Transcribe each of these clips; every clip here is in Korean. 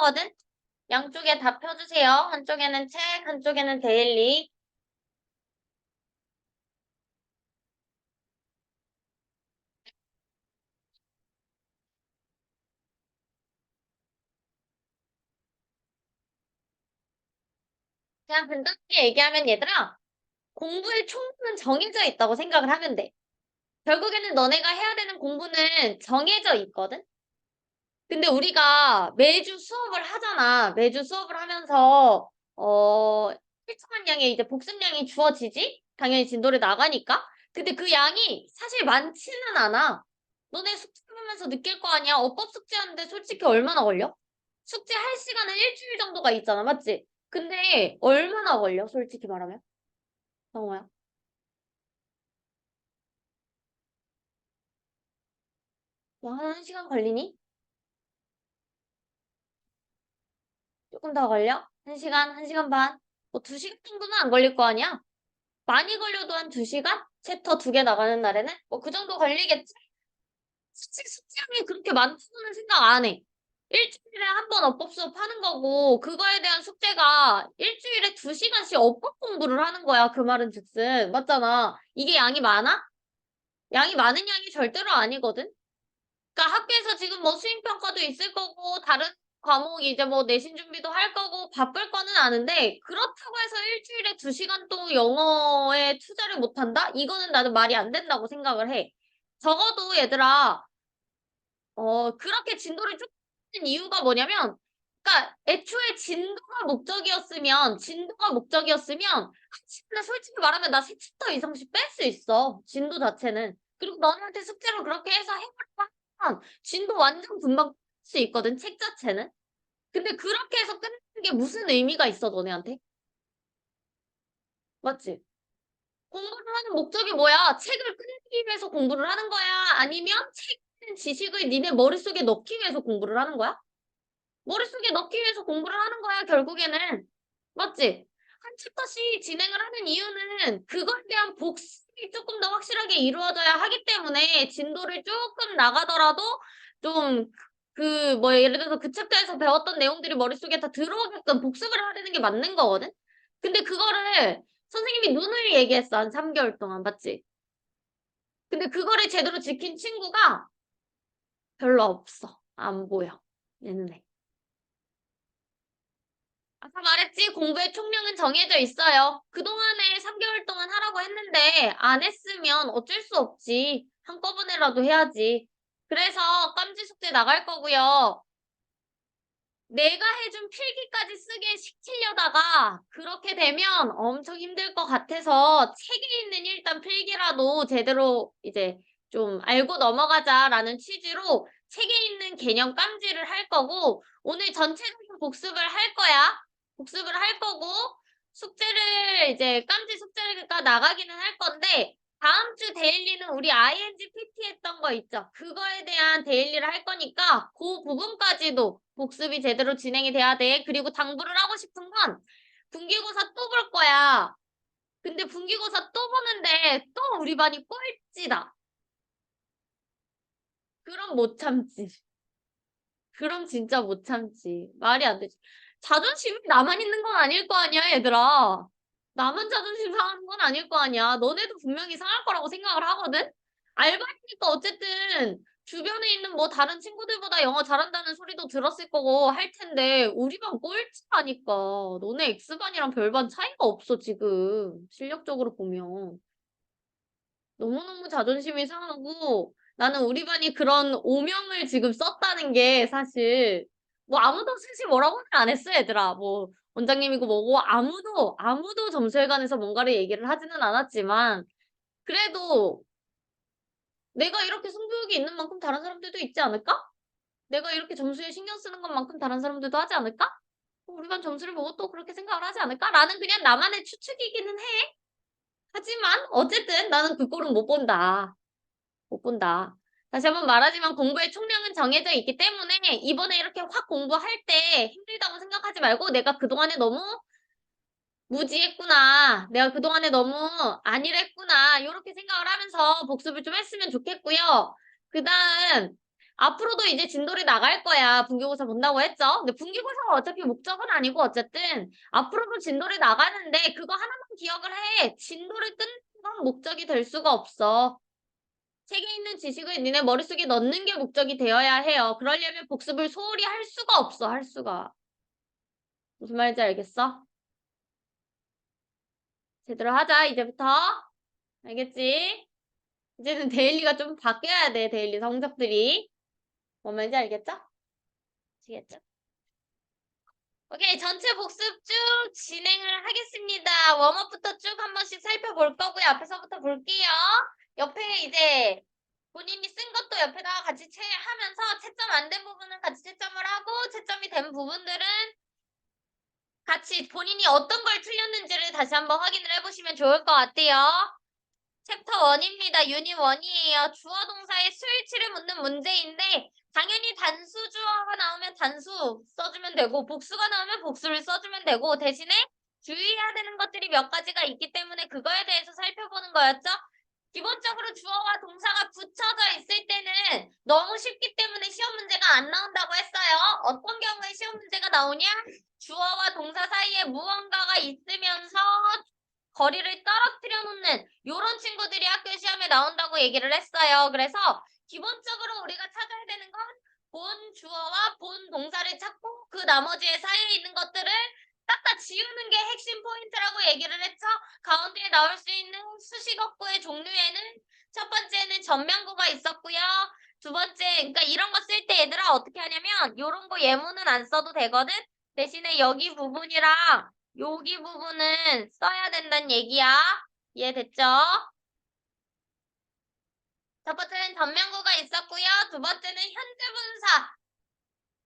거거든? 양쪽에 다 펴주세요. 한쪽에는 책, 한쪽에는 데일리. 그냥 간단하게 얘기하면 얘들아, 공부의 총론은 정해져 있다고 생각을 하면 돼. 결국에는 너네가 해야 되는 공부는 정해져 있거든? 근데 우리가 매주 수업을 하잖아. 매주 수업을 하면서, 일정한 양의 이제 복습량이 주어지지? 당연히 진도를 나가니까. 근데 그 양이 사실 많지는 않아. 너네 숙제하면서 느낄 거 아니야? 어법 숙제하는데 솔직히 얼마나 걸려? 숙제할 시간은 일주일 정도가 있잖아. 맞지? 근데 얼마나 걸려? 솔직히 말하면. 성호야. 뭐 한 시간 걸리니? 조금 더 걸려? 한 시간, 한 시간 반? 뭐 두 시간 정도는 안 걸릴 거 아니야? 많이 걸려도 한 2시간? 챕터 2개 나가는 날에는? 뭐 그 정도 걸리겠지? 솔직히 숙제량이 그렇게 많다고는 생각 안 해. 일주일에 한 번 어법 수업 하는 거고, 그거에 대한 숙제가 일주일에 2시간씩 어법 공부를 하는 거야. 그 말은 즉슨. 맞잖아. 이게 양이 많아? 양이 많은 양이 절대로 아니거든? 그러니까 학교에서 지금 뭐 수행평가도 있을 거고, 다른 과목 이제 뭐 내신 준비도 할 거고, 바쁠 거는 아는데, 그렇다고 해서 일주일에 2시간 또 영어에 투자를 못 한다? 이거는 나도 말이 안 된다고 생각을 해. 적어도 얘들아, 그렇게 진도를 쭉 하는 이유가 뭐냐면, 그러니까 애초에 진도가 목적이었으면, 근데 솔직히 말하면 나 3챕터 이상씩 뺄 수 있어. 진도 자체는. 그리고 너네한테 숙제로 그렇게 해서 해보라고 하면, 진도 완전 금방 뺄 수 있거든, 책 자체는. 근데 그렇게 해서 끝내는 게 무슨 의미가 있어, 너네한테? 맞지? 공부를 하는 목적이 뭐야? 책을 끝내기 위해서 공부를 하는 거야? 아니면 책 지식을 니네 머릿속에 넣기 위해서 공부를 하는 거야? 머릿속에 넣기 위해서 공부를 하는 거야, 결국에는. 맞지? 한 챕터씩 진행을 하는 이유는 그거에 대한 복습이 조금 더 확실하게 이루어져야 하기 때문에 진도를 조금 나가더라도 좀 뭐 예를 들어서 그 챕터에서 배웠던 내용들이 머릿속에 다 들어오게끔 복습을 하려는 게 맞는 거거든? 근데 그거를 선생님이 눈을 얘기했어, 한 3개월 동안. 맞지? 근데 그거를 제대로 지킨 친구가 별로 없어. 안 보여. 내 눈에. 아까 말했지, 공부의 총량은 정해져 있어요. 그동안에 3개월 동안 하라고 했는데 안 했으면 어쩔 수 없지. 한꺼번에라도 해야지. 그래서 깜지 숙제 나갈 거고요. 내가 해준 필기까지 쓰게 시키려다가 그렇게 되면 엄청 힘들 것 같아서 책에 있는 일단 필기라도 제대로 이제 좀 알고 넘어가자라는 취지로 책에 있는 개념 깜지를 할 거고 오늘 전체적인 복습을 할 거야. 복습을 할 거고 숙제를 이제 깜지 숙제가 나가기는 할 건데 다음 주 데일리는 우리 ING PT 했던 거 있죠? 그거에 대한 데일리를 할 거니까 그 부분까지도 복습이 제대로 진행이 돼야 돼. 그리고 당부를 하고 싶은 건 분기고사 또 볼 거야. 근데 분기고사 또 보는데 또 우리 반이 꼴찌다. 그럼 못 참지. 그럼 진짜 못 참지. 말이 안 되지. 자존심이 나만 있는 건 아닐 거 아니야, 얘들아. 나만 자존심 상하는 건 아닐 거 아니야. 너네도 분명히 상할 거라고 생각을 하거든? 알바니까 어쨌든 주변에 있는 뭐 다른 친구들보다 영어 잘한다는 소리도 들었을 거고 할 텐데 우리 반 꼴찌라니까. 너네 X반이랑 별반 차이가 없어, 지금. 실력적으로 보면. 너무너무 자존심이 상하고 나는 우리 반이 그런 오명을 지금 썼다는 게 사실 뭐 아무도 사실 뭐라고는 안 했어, 얘들아. 뭐 원장님이고 뭐고 아무도 점수에 관해서 뭔가를 얘기를 하지는 않았지만 그래도 내가 이렇게 승부욕이 있는 만큼 다른 사람들도 있지 않을까? 내가 이렇게 점수에 신경 쓰는 것만큼 다른 사람들도 하지 않을까? 우리 반 점수를 보고 또 그렇게 생각을 하지 않을까? 라는 그냥 나만의 추측이기는 해. 하지만 어쨌든 나는 그 꼴은 못 본다. 못 본다. 다시 한번 말하지만 공부의 총량은 정해져 있기 때문에 이번에 이렇게 확 공부할 때 힘들다고 생각하지 말고 내가 그동안에 너무 무지했구나. 내가 그동안에 너무 안일했구나. 이렇게 생각을 하면서 복습을 좀 했으면 좋겠고요. 그 다음 앞으로도 이제 진도를 나갈 거야. 분기고사 본다고 했죠. 근데 분기고사가 어차피 목적은 아니고 어쨌든 앞으로도 진도를 나가는데 그거 하나만 기억을 해. 진도를 끊는 건 목적이 될 수가 없어. 책에 있는 지식을 니네 머릿속에 넣는 게 목적이 되어야 해요. 그러려면 복습을 소홀히 할 수가 없어. 할 수가. 무슨 말인지 알겠어? 제대로 하자. 이제부터. 알겠지? 이제는 데일리가 좀 바뀌어야 돼. 데일리 성적들이. 뭔 말인지 알겠죠? 아시겠죠? 오케이, 전체 복습 쭉 진행을 하겠습니다. 웜업부터 쭉 한 번씩 살펴볼 거고요. 앞에서부터 볼게요. 옆에 이제 본인이 쓴 것도 옆에다가 같이 하면서 채점 안 된 부분은 같이 채점을 하고 채점이 된 부분들은 같이 본인이 어떤 걸 틀렸는지를 다시 한번 확인을 해보시면 좋을 것 같아요. 챕터 1입니다. 유닛 1이에요. 주어 동사의 수일치를 묻는 문제인데 당연히 단수 주어가 나오면 단수 써주면 되고 복수가 나오면 복수를 써주면 되고 대신에 주의해야 되는 것들이 몇 가지가 있기 때문에 그거에 대해서 살펴보는 거였죠. 기본적으로 주어와 동사가 붙여져 있을 때는 너무 쉽기 때문에 시험 문제가 안 나온다고 했어요. 어떤 경우에 시험 문제가 나오냐? 주어와 동사 사이에 무언가가 있으면서 거리를 떨어뜨려 놓는 이런 친구들이 학교 시험에 나온다고 얘기를 했어요. 그래서 기본적으로 우리가 찾아야 되는 건 본 주어와 본 동사를 찾고 그 나머지에 사이에 있는 것들을 딱 다 지우는 게 핵심 포인트라고 얘기를 했죠. 가운데에 나올 수 있는 수식어구의 종류에는 첫 번째는 전면구가 있었고요. 두 번째, 그러니까 이런 거 쓸 때 얘들아 어떻게 하냐면 이런 거 예문은 안 써도 되거든. 대신에 여기 부분이랑 여기 부분은 써야 된다는 얘기야. 이해됐죠? 첫 번째는 전면구가 있었고요. 두 번째는 현재 분사.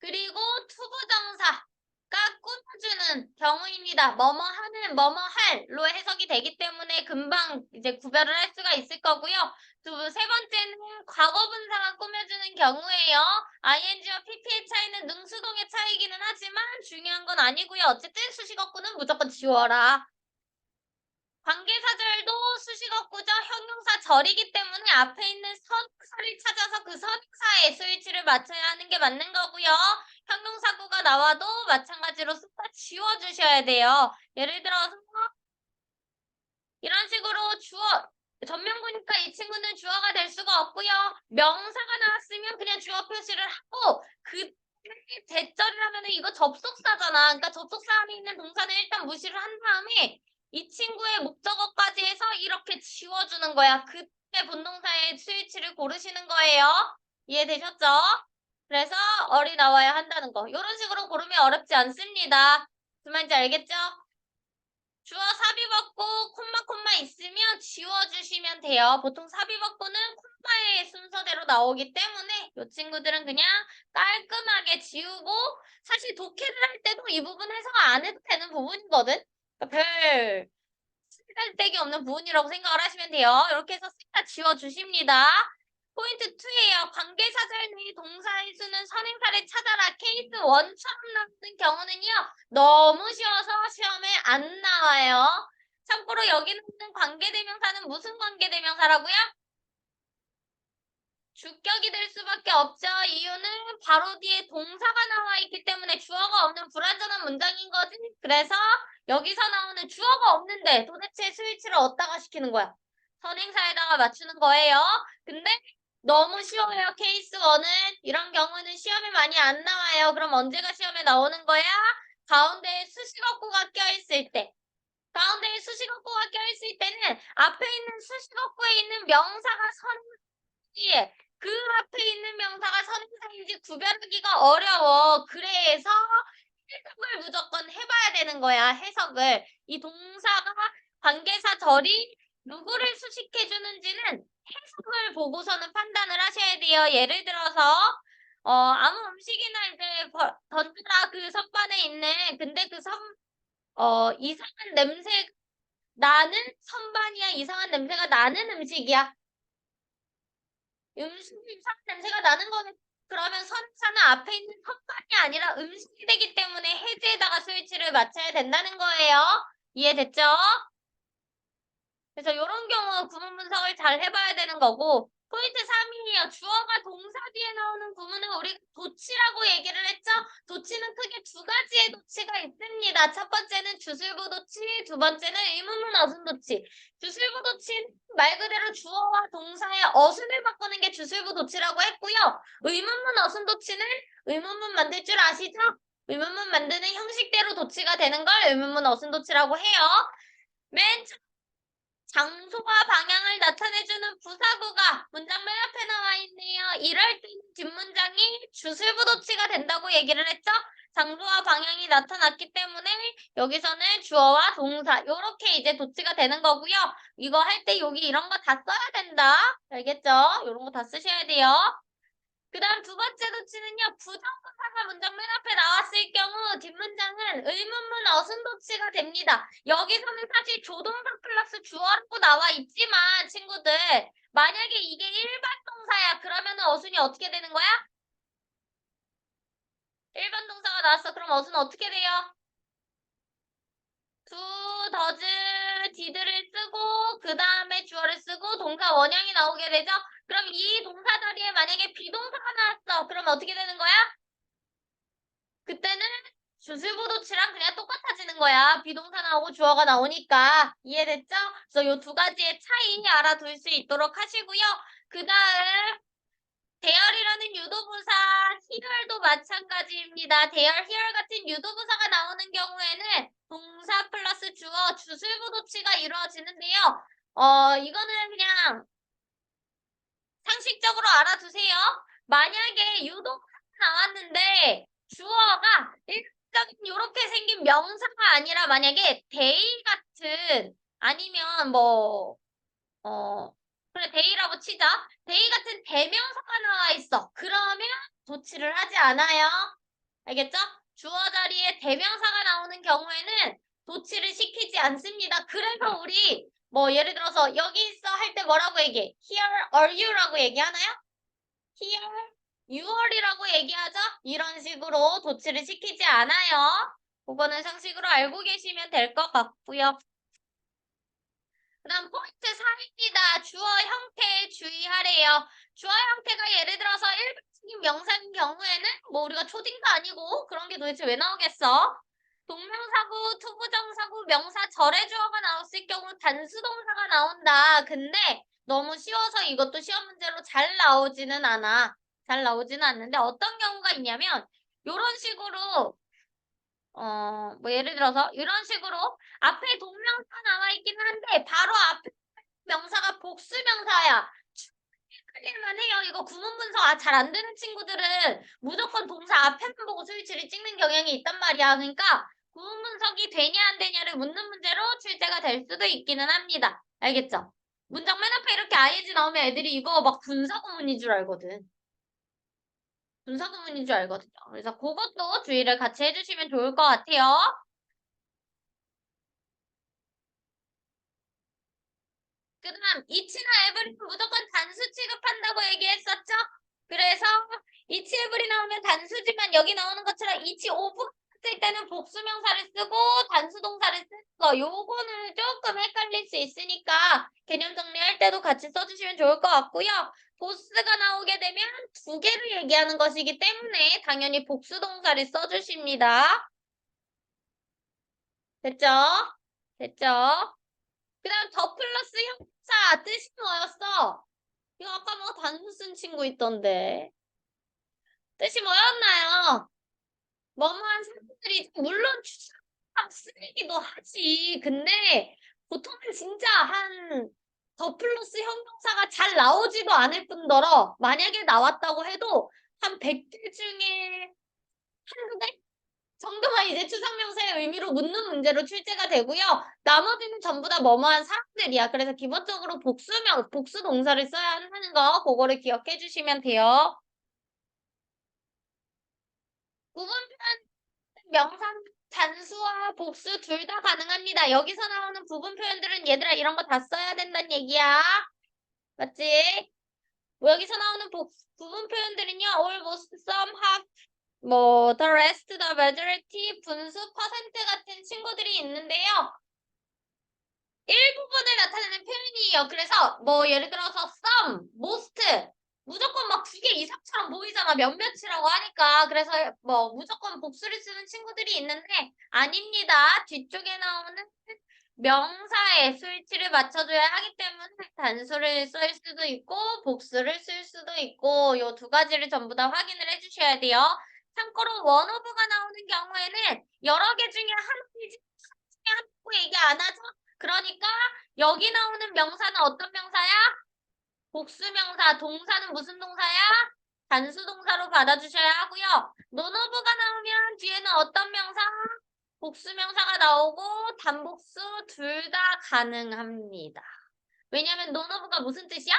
그리고 투부정사가 꾸며주는 경우입니다. 뭐뭐 하는, 뭐뭐 할로 해석이 되기 때문에 금방 이제 구별을 할 수가 있을 거고요. 세 번째는 과거분사가 꾸며주는 경우예요. ing와 pp의 차이는 능수동의 차이기는 하지만 중요한 건 아니고요. 어쨌든 수식어구는 무조건 지워라. 관계사절도 수식어구죠. 형용사 절이기 때문에 앞에 있는 선행사를 찾아서 그 선행사의 스위치를 맞춰야 하는 게 맞는 거고요. 형용사구가 나와도 마찬가지로 쓱 다 지워주셔야 돼요. 예를 들어서 이런 식으로 전면구니까 이 친구는 주어가 될 수가 없고요. 명사가 나왔으면 그냥 주어 표시를 하고 그 대절이라면 이거 접속사잖아. 그러니까 접속사 안에 있는 동사는 일단 무시를 한 다음에 이 친구의 목적어까지 해서 이렇게 지워주는 거야. 그때 본동사의 스위치를 고르시는 거예요. 이해되셨죠? 그래서 어리 나와야 한다는 거. 이런 식으로 고르면 어렵지 않습니다. 무슨 말인지 알겠죠? 주어 삽입어구 콤마 있으면 지워주시면 돼요. 보통 삽입어구는 콤마의 순서대로 나오기 때문에 이 친구들은 그냥 깔끔하게 지우고 사실 독해를 할 때도 이 부분 해석 안 해도 되는 부분이거든. 그러니까 별 쓸데기 없는 부분이라고 생각을 하시면 돼요. 이렇게 해서 쓱 다 지워주십니다. 포인트 2예요. 관계사절 내 동사의 수는 선행사를 찾아라. 케이스 1처럼 나오는 경우는요. 너무 쉬워서 시험에 안 나와요. 참고로 여기 있는 관계대명사는 무슨 관계대명사라고요? 주격이 될 수밖에 없죠. 이유는 바로 뒤에 동사가 나와 있기 때문에 주어가 없는 불완전한 문장인 거지. 그래서 여기서 나오는 주어가 없는데 도대체 스위치를 어디다가 시키는 거야? 선행사에다가 맞추는 거예요. 근데 너무 쉬워요. 케이스 1은 이런 경우는 시험에 많이 안 나와요. 그럼 언제가 시험에 나오는 거야? 가운데에 수식어구가 껴있을 때. 가운데에 수식어구가 껴있을 때는 앞에 있는 수식어구에 있는 명사가 선행사에 그 앞에 있는 명사가 선행사인지 구별하기가 어려워. 그래서 해석을 무조건 해봐야 되는 거야. 해석을. 이 동사가 관계사 절이 누구를 수식해주는지는 해석을 보고서는 판단을 하셔야 돼요. 예를 들어서 아무 음식이나 이제 던져라 그 선반에 있는 근데 이상한 냄새 나는 선반이야. 이상한 냄새가 나는 음식이야. 음식이 이상한 냄새가 나는 거는 그러면 선사는 앞에 있는 선반이 아니라 음식이 되기 때문에 해제에다가 스위치를 맞춰야 된다는 거예요. 이해됐죠? 그래서 이런 경우 구문 분석을 잘 해봐야 되는 거고 포인트 3이에요. 주어가 동사 뒤에 나오는 구문은 우리 도치라고 얘기를 했죠? 도치는 크게 두 가지의 도치가 있습니다. 첫 번째는 주술부 도치, 두 번째는 의문문 어순 도치. 주술부 도치는 말 그대로 주어와 동사의 어순을 바꾸는 게 주술부 도치라고 했고요. 의문문 어순 도치는 의문문 만들 줄 아시죠? 의문문 만드는 형식대로 도치가 되는 걸 의문문 어순 도치라고 해요. 맨 장소와 방향을 나타내주는 부사구가 문장 맨 앞에 나와 있네요. 이럴 때는 뒷문장이 주술부 도치가 된다고 얘기를 했죠? 장소와 방향이 나타났기 때문에 여기서는 주어와 동사 이렇게 이제 도치가 되는 거고요. 이거 할 때 여기 이런 거 다 써야 된다. 알겠죠? 이런 거 다 쓰셔야 돼요. 그 다음 두 번째 도치는요. 부정사가 문장 맨 앞에 나왔을 경우 뒷문장은 의문문 어순 도치가 됩니다. 여기서는 사실 조동사 플러스 주어라고 나와 있지만 친구들 만약에 이게 일반 동사야 그러면 어순이 어떻게 되는 거야? 일반 동사가 나왔어. 그럼 어순 어떻게 돼요? 두 더즈 디드를 쓰고 그 다음에 주어를 쓰고 동사 원형이 나오게 되죠. 그럼 이 동사 자리에 만약에 비동사가 나왔어. 그럼 어떻게 되는 거야? 그때는 주술부도치랑 그냥 똑같아지는 거야. 비동사 나오고 주어가 나오니까. 이해됐죠? 그래서 이 두 가지의 차이 알아둘 수 있도록 하시고요. 그 다음 대열이라는 유도부사 히얼도 마찬가지입니다. 대열, 히얼 같은 유도부사가 나오는 경우에는 동사 플러스 주어, 주술부도치가 이루어지는데요. 이거는 그냥 상식적으로 알아두세요. 만약에 유도부사가 나왔는데 주어가 일반적인 이렇게 생긴 명사가 아니라 만약에 데이 같은 아니면 그래, 데이라고 치자. 데이 같은 대명사가 나와 있어. 그러면 도치를 하지 않아요. 알겠죠? 주어 자리에 대명사가 나오는 경우에는 도치를 시키지 않습니다. 그래서 우리 예를 들어서 여기 있어 할 때 뭐라고 얘기해? Here are you라고 얘기하나요? Here you are이라고 얘기하죠? 이런 식으로 도치를 시키지 않아요. 그거는 상식으로 알고 계시면 될 것 같고요. 그 다음 포인트 3입니다. 주어 형태에 주의하래요. 주어 형태가 예를 들어서 일반적인 명사인 경우에는 우리가 초딩도 아니고 그런 게 도대체 왜 나오겠어? 동명사구, 투부정사구, 명사 절의 주어가 나왔을 경우 단수동사가 나온다. 근데 너무 쉬워서 이것도 시험 문제로 잘 나오지는 않아. 잘 나오지는 않는데 어떤 경우가 있냐면 이런 식으로 예를 들어서 이런 식으로 앞에 동명사 나와 있기는 한데 바로 앞에 명사가 복수 명사야. 클릭만 해요. 이거 구문 분석 잘 안 되는 친구들은 무조건 동사 앞에만 보고 스위치를 찍는 경향이 있단 말이야. 그러니까 구문 분석이 되냐 안 되냐를 묻는 문제로 출제가 될 수도 있기는 합니다. 알겠죠? 문장 맨 앞에 이렇게 ing 나오면 애들이 이거 막 분사 구문인 줄 알거든. 분사 구문인 줄 알거든요. 그래서 그것도 주의를 같이 해주시면 좋을 것 같아요. 그 다음 이치나 에브리는 무조건 단수 취급한다고 얘기했었죠? 그래서 이치 에브리 나오면 단수지만 여기 나오는 것처럼 이치 오브 쓸 때는 복수명사를 쓰고 단수동사를 쓰는 거 요거는 조금 헷갈릴 수 있으니까 개념 정리할 때도 같이 써주시면 좋을 것 같고요. 보스가 나오게 되면 두 개를 얘기하는 것이기 때문에 당연히 복수동사를 써주십니다. 됐죠? 됐죠? 그 다음 더 플러스 형사 뜻이 뭐였어? 이거 아까 단수 쓴 친구 있던데. 뜻이 뭐였나요? 뭐뭐한 사람들이 물론 추상 쓰기도 하지. 근데 보통은 진짜 한 더 플러스 형용사가 잘 나오지도 않을 뿐더러 만약에 나왔다고 해도 한 100개 중에 한두 개 정도만 이제 추상명사의 의미로 묻는 문제로 출제가 되고요. 나머지는 전부 다 뭐뭐한 사람들이야. 그래서 기본적으로 복수 동사를 써야 하는 거 그거를 기억해 주시면 돼요. 구분 표현 명사 단수와 복수 둘 다 가능합니다. 여기서 나오는 부분 표현들은 얘들아 이런 거 다 써야 된다는 얘기야. 맞지? 여기서 나오는 부분 표현들은요. all, most, some, half, the rest, the majority, 분수, 퍼센트 같은 친구들이 있는데요. 일부분을 나타내는 표현이에요. 그래서 뭐 예를 들어서 some, most 무조건 막 두 개 이상처럼 보이잖아. 몇몇이라고 하니까. 그래서 뭐 무조건 복수를 쓰는 친구들이 있는데 아닙니다. 뒤쪽에 나오는 명사의 수일치를 맞춰줘야 하기 때문에 단수를 쓸 수도 있고 복수를 쓸 수도 있고 요 두 가지를 전부 다 확인을 해주셔야 돼요. 참고로 원오브가 나오는 경우에는 여러 개 중에 하나이지 하나고 얘기 안 하죠. 그러니까 여기 나오는 명사는 어떤 명사야? 복수명사, 동사는 무슨 동사야? 단수동사로 받아주셔야 하고요. 논어브가 나오면 뒤에는 어떤 명사? 복수명사가 나오고 단복수 둘 다 가능합니다. 왜냐면 논어브가 무슨 뜻이야?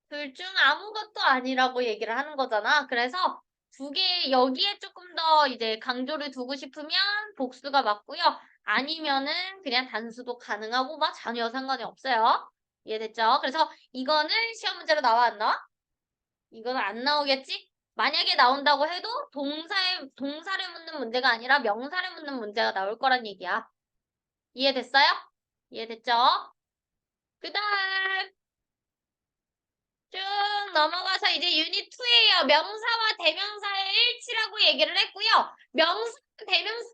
둘 중 아무것도 아니라고 얘기를 하는 거잖아. 그래서 두 개 여기에 조금 더 이제 강조를 두고 싶으면 복수가 맞고요. 아니면은 그냥 단수도 가능하고 막 전혀 상관이 없어요. 이해됐죠? 그래서 이거는 시험 문제로 나와 안 나와? 이거는 안 나오겠지? 만약에 나온다고 해도 동사를 묻는 문제가 아니라 명사를 묻는 문제가 나올 거란 얘기야. 이해됐어요? 이해됐죠? 그 다음 쭉 넘어가서 이제 유닛 2예요. 명사와 대명사의 일치라고 얘기를 했고요. 명사, 대명사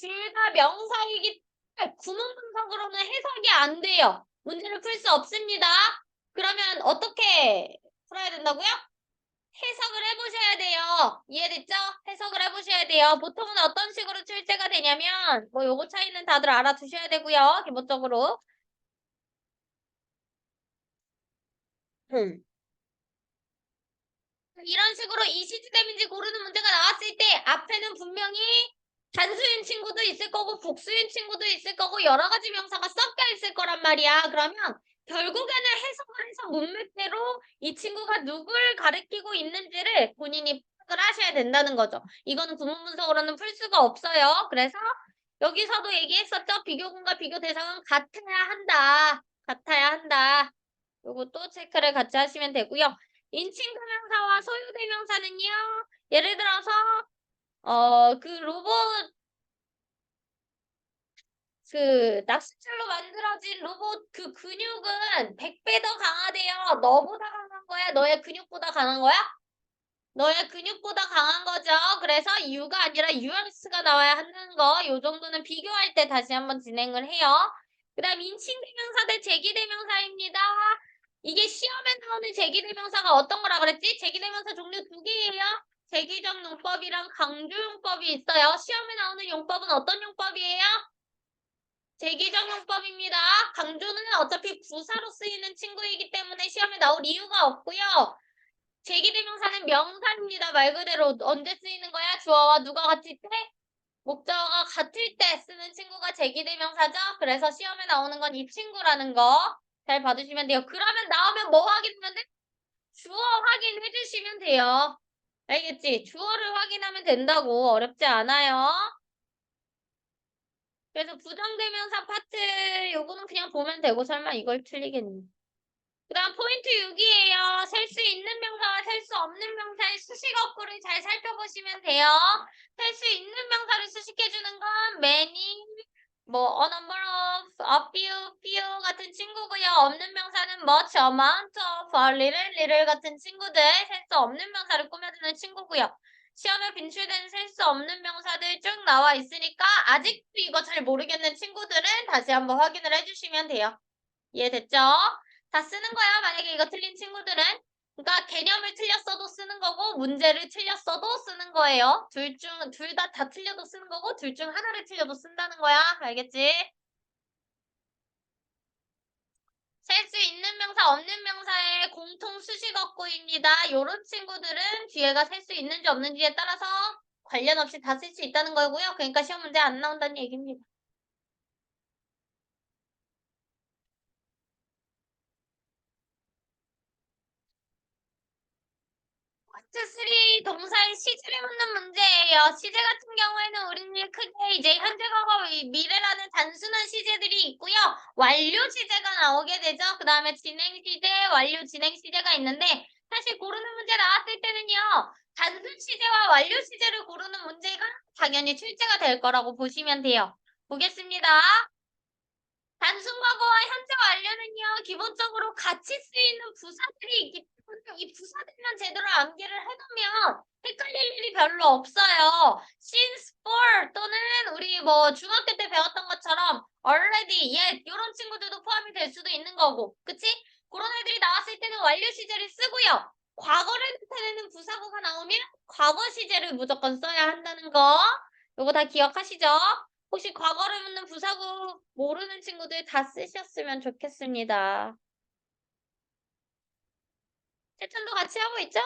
둘 다 명사이기 때문에 구문 분석으로는 해석이 안 돼요. 문제를 풀 수 없습니다. 그러면 어떻게 풀어야 된다고요? 해석을 해보셔야 돼요. 이해됐죠? 해석을 해보셔야 돼요. 보통은 어떤 식으로 출제가 되냐면 뭐 요거 차이는 다들 알아두셔야 되고요. 기본적으로. 이런 식으로 이시주대문제 고르는 문제가 나왔을 때 앞에는 분명히 단수인 친구도 있을 거고 복수인 친구도 있을 거고 여러 가지 명사가 섞여 있을 거란 말이야. 그러면 결국에는 해석을 해서 문맥대로 이 친구가 누굴 가리키고 있는지를 본인이 파악을 하셔야 된다는 거죠. 이거는 구문 분석으로는 풀 수가 없어요. 그래서 여기서도 얘기했었죠. 비교군과 비교 대상은 같아야 한다. 같아야 한다. 요것도 체크를 같이 하시면 되고요. 인칭대명사와 소유대명사는요. 예를 들어서 그 로봇 그 낚싯줄로 만들어진 로봇 그 근육은 100배 더 강하대요. 너보다 강한 거야? 너의 근육보다 강한 거야? 너의 근육보다 강한 거죠. 그래서 U가 아니라 UX가 나와야 하는 거. 요 정도는 비교할 때 다시 한번 진행을 해요. 그 다음 인칭대명사 대 제기대명사입니다. 이게 시험에 나오는 제기대명사가 어떤 거라 그랬지? 제기대명사 종류 두 개예요. 제기적 용법이랑 강조 용법이 있어요. 시험에 나오는 용법은 어떤 용법이에요? 제기적 용법입니다. 강조는 어차피 부사로 쓰이는 친구이기 때문에 시험에 나올 이유가 없고요. 제기대명사는 명사입니다. 말 그대로 언제 쓰이는 거야? 주어와 누가 같을 때? 목적어가 같을 때 쓰는 친구가 제기대명사죠. 그래서 시험에 나오는 건 이 친구라는 거 잘 봐주시면 돼요. 그러면 나오면 뭐 확인하면 돼? 주어 확인해 주시면 돼요. 알겠지? 주어를 확인하면 된다고. 어렵지 않아요. 그래서 부정대명사 파트 요거는 그냥 보면 되고 설마 이걸 틀리겠니? 그 다음 포인트 6이에요. 셀 수 있는 명사와 셀 수 없는 명사의 수식 어구를 잘 살펴보시면 돼요. 셀 수 있는 명사를 수식해주는 건 many, 뭐 a number of, a few, few 같은 친구고요. 없는 명사는 much, amount of, a little, little 같은 친구들 셀 수 없는 명사를 꾸며주는 친구고요. 시험에 빈출된 셀 수 없는 명사들 쭉 나와 있으니까 아직도 이거 잘 모르겠는 친구들은 다시 한번 확인을 해주시면 돼요. 이해됐죠? 다 쓰는 거야. 만약에 이거 틀린 친구들은. 그러니까 개념을 틀렸어도 쓰는 거고 문제를 틀렸어도 쓰는 거예요. 둘 다 틀려도 쓰는 거고 둘 중 하나를 틀려도 쓴다는 거야. 알겠지? 셀 수 있는 명사, 없는 명사의 공통 수식 어구입니다. 요런 친구들은 뒤에가 셀 수 있는지 없는지에 따라서 관련 없이 다 쓸 수 있다는 거고요. 그러니까 시험 문제 안 나온다는 얘기입니다. 파트 3 동사의 시제를 묻는 문제예요. 시제 같은 경우에는 우리는 크게 이제 현재 과거 미래라는 단순한 시제들이 있고요. 완료 시제가 나오게 되죠. 그 다음에 진행 시제, 완료 진행 시제가 있는데 사실 고르는 문제 나왔을 때는요. 단순 시제와 완료 시제를 고르는 문제가 당연히 출제가 될 거라고 보시면 돼요. 보겠습니다. 단순 과거와 현재 완료는요, 기본적으로 같이 쓰이는 부사들이 있기 때문에 이 부사들만 제대로 암기를 해놓으면 헷갈릴 일이 별로 없어요. since, for 또는 우리 뭐 중학교 때 배웠던 것처럼 already, yet 이런 친구들도 포함이 될 수도 있는 거고, 그치? 그런 애들이 나왔을 때는 완료 시제를 쓰고요. 과거를 나타내는 부사구가 나오면 과거 시제를 무조건 써야 한다는 거. 요거 다 기억하시죠? 혹시 과거를 묻는 부사구 모르는 친구들 다 쓰셨으면 좋겠습니다. 채점도 같이 하고 있죠?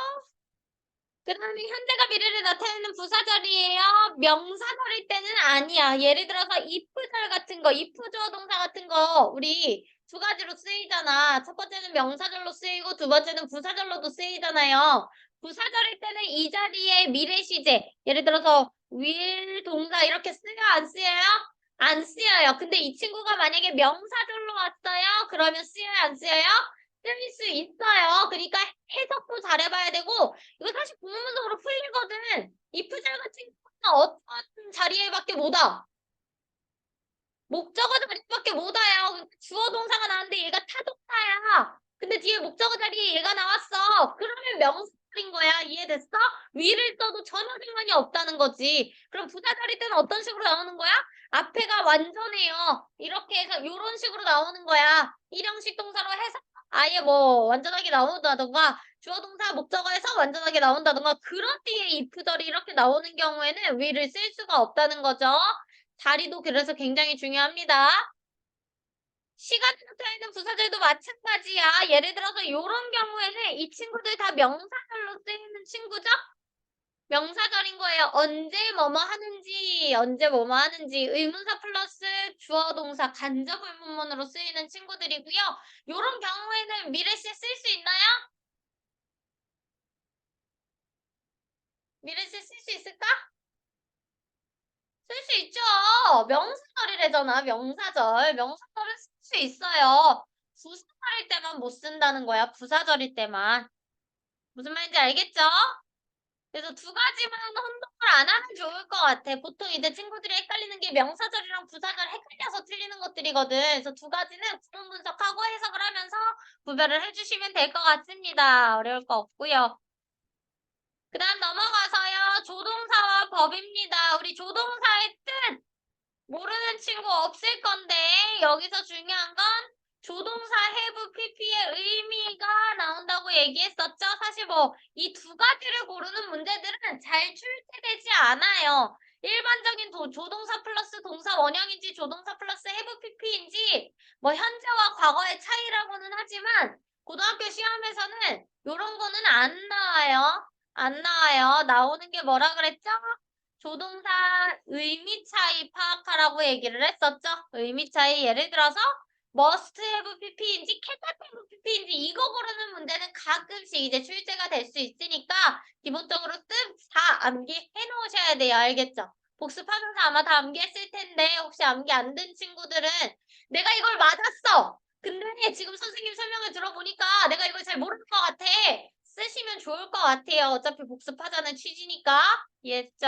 그 다음에 현재가 미래를 나타내는 부사절이에요. 명사절일 때는 아니야. 예를 들어서 if절 같은 거, if 주어 동사 같은 거 우리 두 가지로 쓰이잖아. 첫 번째는 명사절로 쓰이고 두 번째는 부사절로도 쓰이잖아요. 부사절일 때는 이 자리에 미래 시제, 예를 들어서 will 동사 이렇게 쓰여 안 쓰여요? 안 쓰여요. 근데 이 친구가 만약에 명사절로 왔어요? 그러면 쓰여요 안 쓰여요? 쓸 수 있어요. 그러니까 해석도 잘해봐야 되고 이거 사실 공문으로 풀리거든. 이프절 같은 경우는 어떤 자리에밖에 못 와. 목적어 자리밖에 못 와요. 주어 동사가 나왔는데 얘가 타동사야. 근데 뒤에 목적어 자리에 얘가 나왔어. 그러면 명사인 거야. 이해됐어? 위를 써도 전혀 상관이 없다는 거지. 그럼 부사 자리 때는 어떤 식으로 나오는 거야? 앞에가 완전해요. 이렇게 해서 이런 식으로 나오는 거야. 일형식 동사로 해서 아예 뭐 완전하게 나온다던가 주어 동사 목적어에서 완전하게 나온다던가 그런 뒤에 if절이 이렇게 나오는 경우에는 위를 쓸 수가 없다는 거죠. 자리도 그래서 굉장히 중요합니다. 시간을 나타내는 부사절도 마찬가지야. 예를 들어서 이런 경우에는 이 친구들 다 명사절로 쓰이는 친구죠? 명사절인 거예요. 언제 뭐뭐 하는지, 언제 뭐뭐 하는지 의문사 플러스 주어 동사 간접 의문문으로 쓰이는 친구들이고요. 이런 경우에는 미래시에 쓸 수 있나요? 미래시에 쓸 수 있을까? 쓸 수 있죠. 명사절이래잖아. 명사절. 명사절은 쓸 수 있어요. 부사절일 때만 못 쓴다는 거야. 부사절일 때만. 무슨 말인지 알겠죠? 그래서 두 가지만 혼동을 안 하면 좋을 것 같아. 보통 이제 친구들이 헷갈리는 게 명사절이랑 부사절 헷갈려서 틀리는 것들이거든. 그래서 두 가지는 구문 분석하고 해석을 하면서 구별을 해주시면 될 것 같습니다. 어려울 거 없고요. 그 다음 넘어가서요. 조동사와 법입니다. 우리 조동사의 뜻 모르는 친구 없을 건데 여기서 중요한 건 조동사 have pp의 의미가 나온다고 얘기했었죠. 사실 뭐 이 두 가지를 고르는 문제들은 잘 출제되지 않아요. 일반적인 조동사 플러스 동사 원형인지 조동사 플러스 have pp인지 뭐 현재와 과거의 차이라고는 하지만 고등학교 시험에서는 이런 거는 안 나와요. 안 나와요. 나오는 게 뭐라 그랬죠? 조동사 의미 차이 파악하라고 얘기를 했었죠. 의미 차이 예를 들어서 must have pp인지 cannot have pp인지 이거 고르는 문제는 가끔씩 이제 출제가 될 수 있으니까 기본적으로 뜻 다 암기해 놓으셔야 돼요. 알겠죠? 복습하면서 아마 다 암기했을 텐데 혹시 암기 안 된 친구들은 내가 이걸 맞았어. 근데 지금 선생님 설명을 들어보니까 내가 이걸 잘 모르는 것 같아. 쓰시면 좋을 것 같아요. 어차피 복습하자는 취지니까. 이해했죠?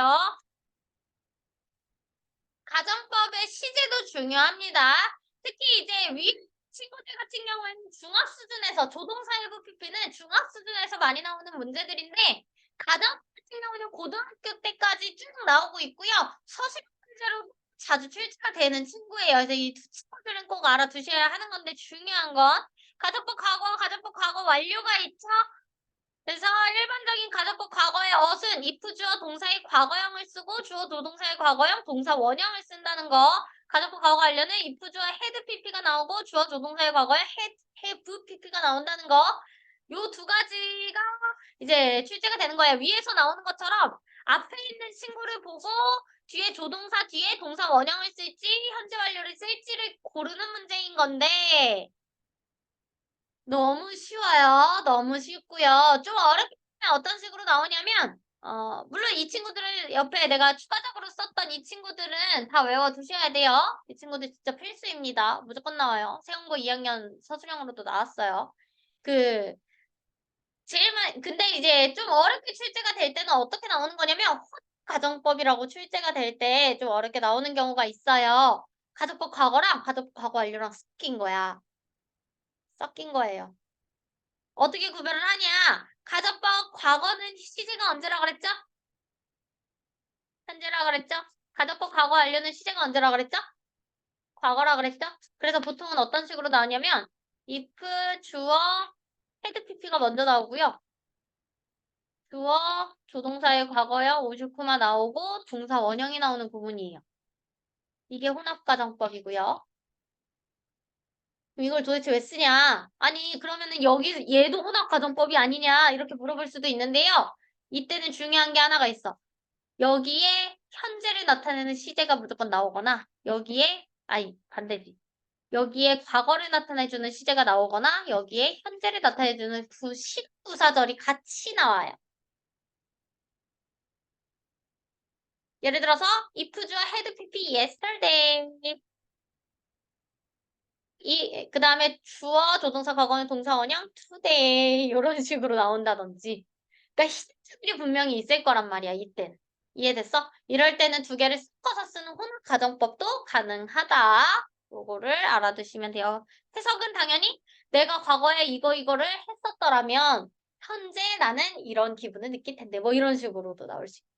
가정법의 시제도 중요합니다. 특히 이제 위 친구들 같은 경우에는 중학 수준에서 조동사 일부 PP는 중학 수준에서 많이 나오는 문제들인데 가정법 같은 경우는 고등학교 때까지 쭉 나오고 있고요. 서술 문제로 자주 출제가 되는 친구예요. 그래서 이 두 친구들은 꼭 알아두셔야 하는 건데 중요한 건 가정법 과거, 가정법 과거 완료가 있죠. 그래서 일반적인 가정법 과거의 어순, if 주어 동사의 과거형을 쓰고 주어 조동사의 과거형, 동사 원형을 쓴다는 거. 가정법 과거 관련은 if 주어 had pp가 나오고 주어 조동사의 과거에 have pp가 나온다는 거. 요 두 가지가 이제 출제가 되는 거예요. 위에서 나오는 것처럼 앞에 있는 친구를 보고 뒤에 조동사 뒤에 동사 원형을 쓸지 현재 완료를 쓸지를 고르는 문제인 건데 너무 쉬워요. 너무 쉽고요. 좀 어렵게 하면 어떤 식으로 나오냐면 물론 이 친구들을 옆에 내가 추가적으로 썼던 이 친구들은 다 외워두셔야 돼요. 이 친구들 진짜 필수입니다. 무조건 나와요. 세운고 2학년 서술형으로도 나왔어요. 그 근데 이제 좀 어렵게 출제가 될 때는 어떻게 나오는 거냐면 가정법이라고 출제가 될 때 좀 어렵게 나오는 경우가 있어요. 가정법 과거랑 가정법 과거 완료랑 섞인 거야. 섞인 거예요. 어떻게 구별을 하냐? 가정법 과거는 시제가 언제라 그랬죠? 현재라 그랬죠? 가정법 과거 완료는 시제가 언제라 그랬죠? 과거라 그랬죠? 그래서 보통은 어떤 식으로 나오냐면 if 주어 헤드 pp가 먼저 나오고요. 주어 조동사의 과거여 오슈쿠마 나오고 동사 원형이 나오는 부분이에요. 이게 혼합가정법이고요. 그럼 이걸 도대체 왜 쓰냐? 아니 그러면은 여기 얘도 혼합가정법이 아니냐 이렇게 물어볼 수도 있는데요. 이때는 중요한 게 하나가 있어. 여기에 현재를 나타내는 시제가 무조건 나오거나 여기에 아니 반대지. 여기에 과거를 나타내주는 시제가 나오거나 여기에 현재를 나타내주는 부사절이 같이 나와요. 예를 들어서 if 주어 had pp yesterday 그 다음에 주어 조동사 과거는 동사 원형 today 이런 식으로 나온다든지 그러니까 히든이 분명히 있을 거란 말이야 이때는. 이해됐어? 이럴 때는 두 개를 섞어서 쓰는 혼합 가정법도 가능하다. 요거를 알아두시면 돼요. 해석은 당연히 내가 과거에 이거를 했었더라면 현재 나는 이런 기분을 느낄 텐데 뭐 이런 식으로도 나올 수 있고.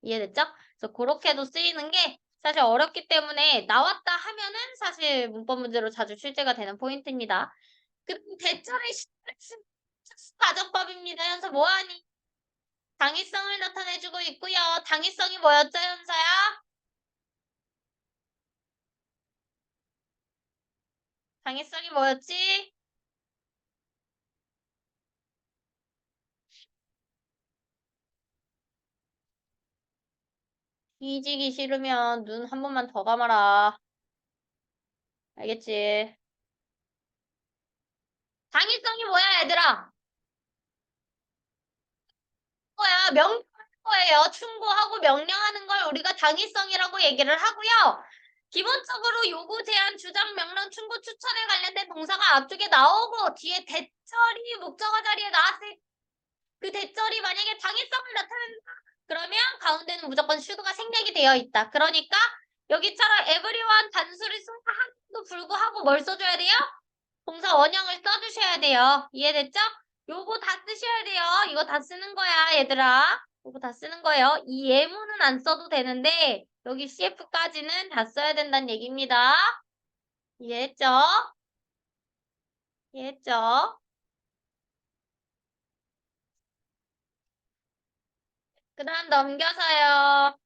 이해됐죠? 그래서 그렇게도 쓰이는 게 사실 어렵기 때문에 나왔다 하면은 사실 문법 문제로 자주 출제가 되는 포인트입니다. 대절의 가정법입니다. 현서 뭐하니? 당위성을 나타내주고 있고요. 당위성이 뭐였죠, 현서야? 당위성이 뭐였지? 뒤지기 싫으면 눈 한 번만 더 감아라. 알겠지? 당위성이 뭐야, 얘들아? 거야. 명령하는 거예요. 충고하고 명령하는 걸 우리가 당위성이라고 얘기를 하고요. 기본적으로 요구, 제한, 주장, 명령, 충고, 추천에 관련된 동사가 앞쪽에 나오고 뒤에 대절이 목적어 자리에 나왔을 그 대절이 만약에 당위성을 나타낸다. 그러면 가운데는 무조건 should가 생략이 되어 있다. 그러니까 여기처럼 everyone 단수를 써야 하는데도 불구하고 뭘 써줘야 돼요? 동사 원형을 써주셔야 돼요. 이해됐죠? 요거 다 쓰셔야 돼요. 이거 다 쓰는 거야, 얘들아. 요거 다 쓰는 거예요. 이 예문은 안 써도 되는데 여기 CF까지는 다 써야 된다는 얘기입니다. 이해했죠? 이해했죠? 그 다음 넘겨서요.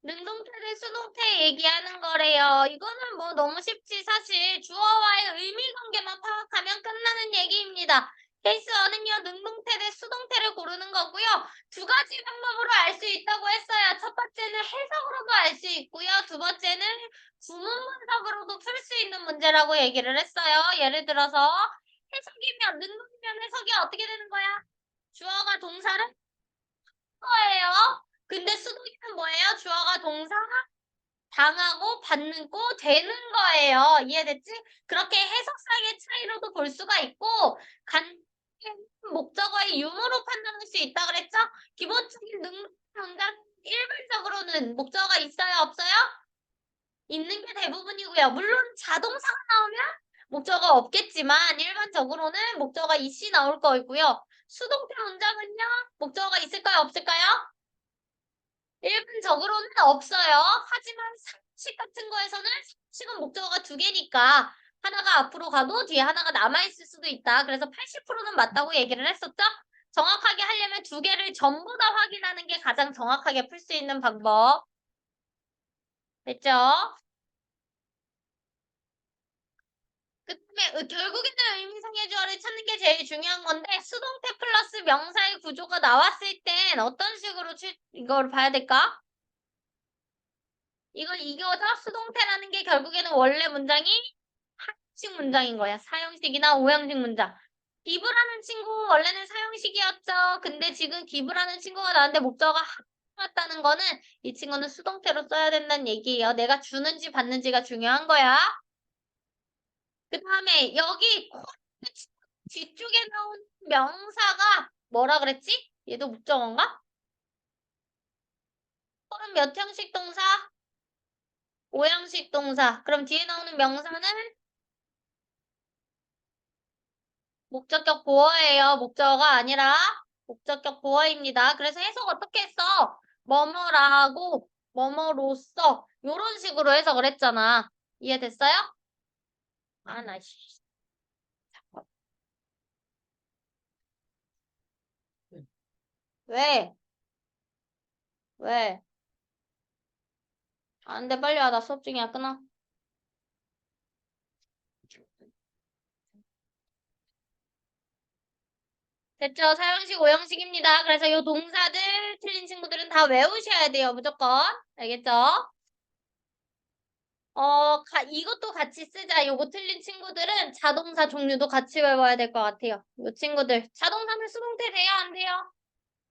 능동태 대 수동태 얘기하는 거래요. 이거는 뭐 너무 쉽지. 사실 주어와의 의미관계만 파악하면 끝나는 얘기입니다. 케이스 1은요. 능동태 대 수동태를 고르는 거고요. 두 가지 방법으로 알 수 있다고 했어요. 첫 번째는 해석으로도 알 수 있고요. 두 번째는 구문 분석으로도 풀 수 있는 문제라고 얘기를 했어요. 예를 들어서 해석이면 능동이면 해석이 어떻게 되는 거야? 주어가 동사를 거예요. 근데 수동이는 뭐예요? 주어가 동사 당하고 받는 거 되는 거예요. 이해됐지? 그렇게 해석상의 차이로도 볼 수가 있고 간 목적어의 유무로 판단할 수 있다 그랬죠? 기본적인 능력 문장 일반적으로는 목적어가 있어요, 없어요? 있는 게 대부분이고요. 물론 자동사가 나오면 목적어가 없겠지만 일반적으로는 목적어가 있이 나올 거고요. 수동태 문장은요, 목적어가 있을까요, 없을까요? 일반적으로는 없어요. 하지만 상식 같은 거에서는 상식은 목적어가 두 개니까 하나가 앞으로 가도 뒤에 하나가 남아있을 수도 있다. 그래서 80%는 맞다고 얘기를 했었죠? 정확하게 하려면 두 개를 전부 다 확인하는 게 가장 정확하게 풀 수 있는 방법. 됐죠? 그다음에 결국에는 의미상의 주어를 찾는 게 제일 중요한 건데 수동태 플러스 명사의 구조가 나왔을 땐 어떤 식으로 이걸 봐야 될까? 이거죠? 수동태라는 게 결국에는 원래 문장이 한식 문장인 거야. 사형식이나 오형식 문장. 기브라는 친구 원래는 사형식이었죠. 근데 지금 기브라는 친구가 나한테 목적어가 같다는 거는 이 친구는 수동태로 써야 된다는 얘기예요. 내가 주는지 받는지가 중요한 거야. 그 다음에 여기 뒤쪽에 나온 명사가 뭐라 그랬지? 얘도 목적어인가? 꼴은 몇 형식 동사? 5형식 동사. 그럼 뒤에 나오는 명사는 목적격 보어예요. 목적어가 아니라 목적격 보어입니다. 그래서 해석 어떻게 했어? 뭐뭐라고, 뭐뭐로써 이런 식으로 해석을 했잖아. 이해됐어요? 아, 나 씨. 왜? 왜? 안 돼, 빨리 와. 나 수업 중이야. 끊어. 됐죠? 사형식, 오형식입니다. 그래서 이 동사들 틀린 친구들은 다 외우셔야 돼요. 무조건. 알겠죠? 이것도 같이 쓰자. 요거 틀린 친구들은 자동사 종류도 같이 외워야 될 것 같아요. 요 친구들. 자동사는 수동태 돼요? 안 돼요?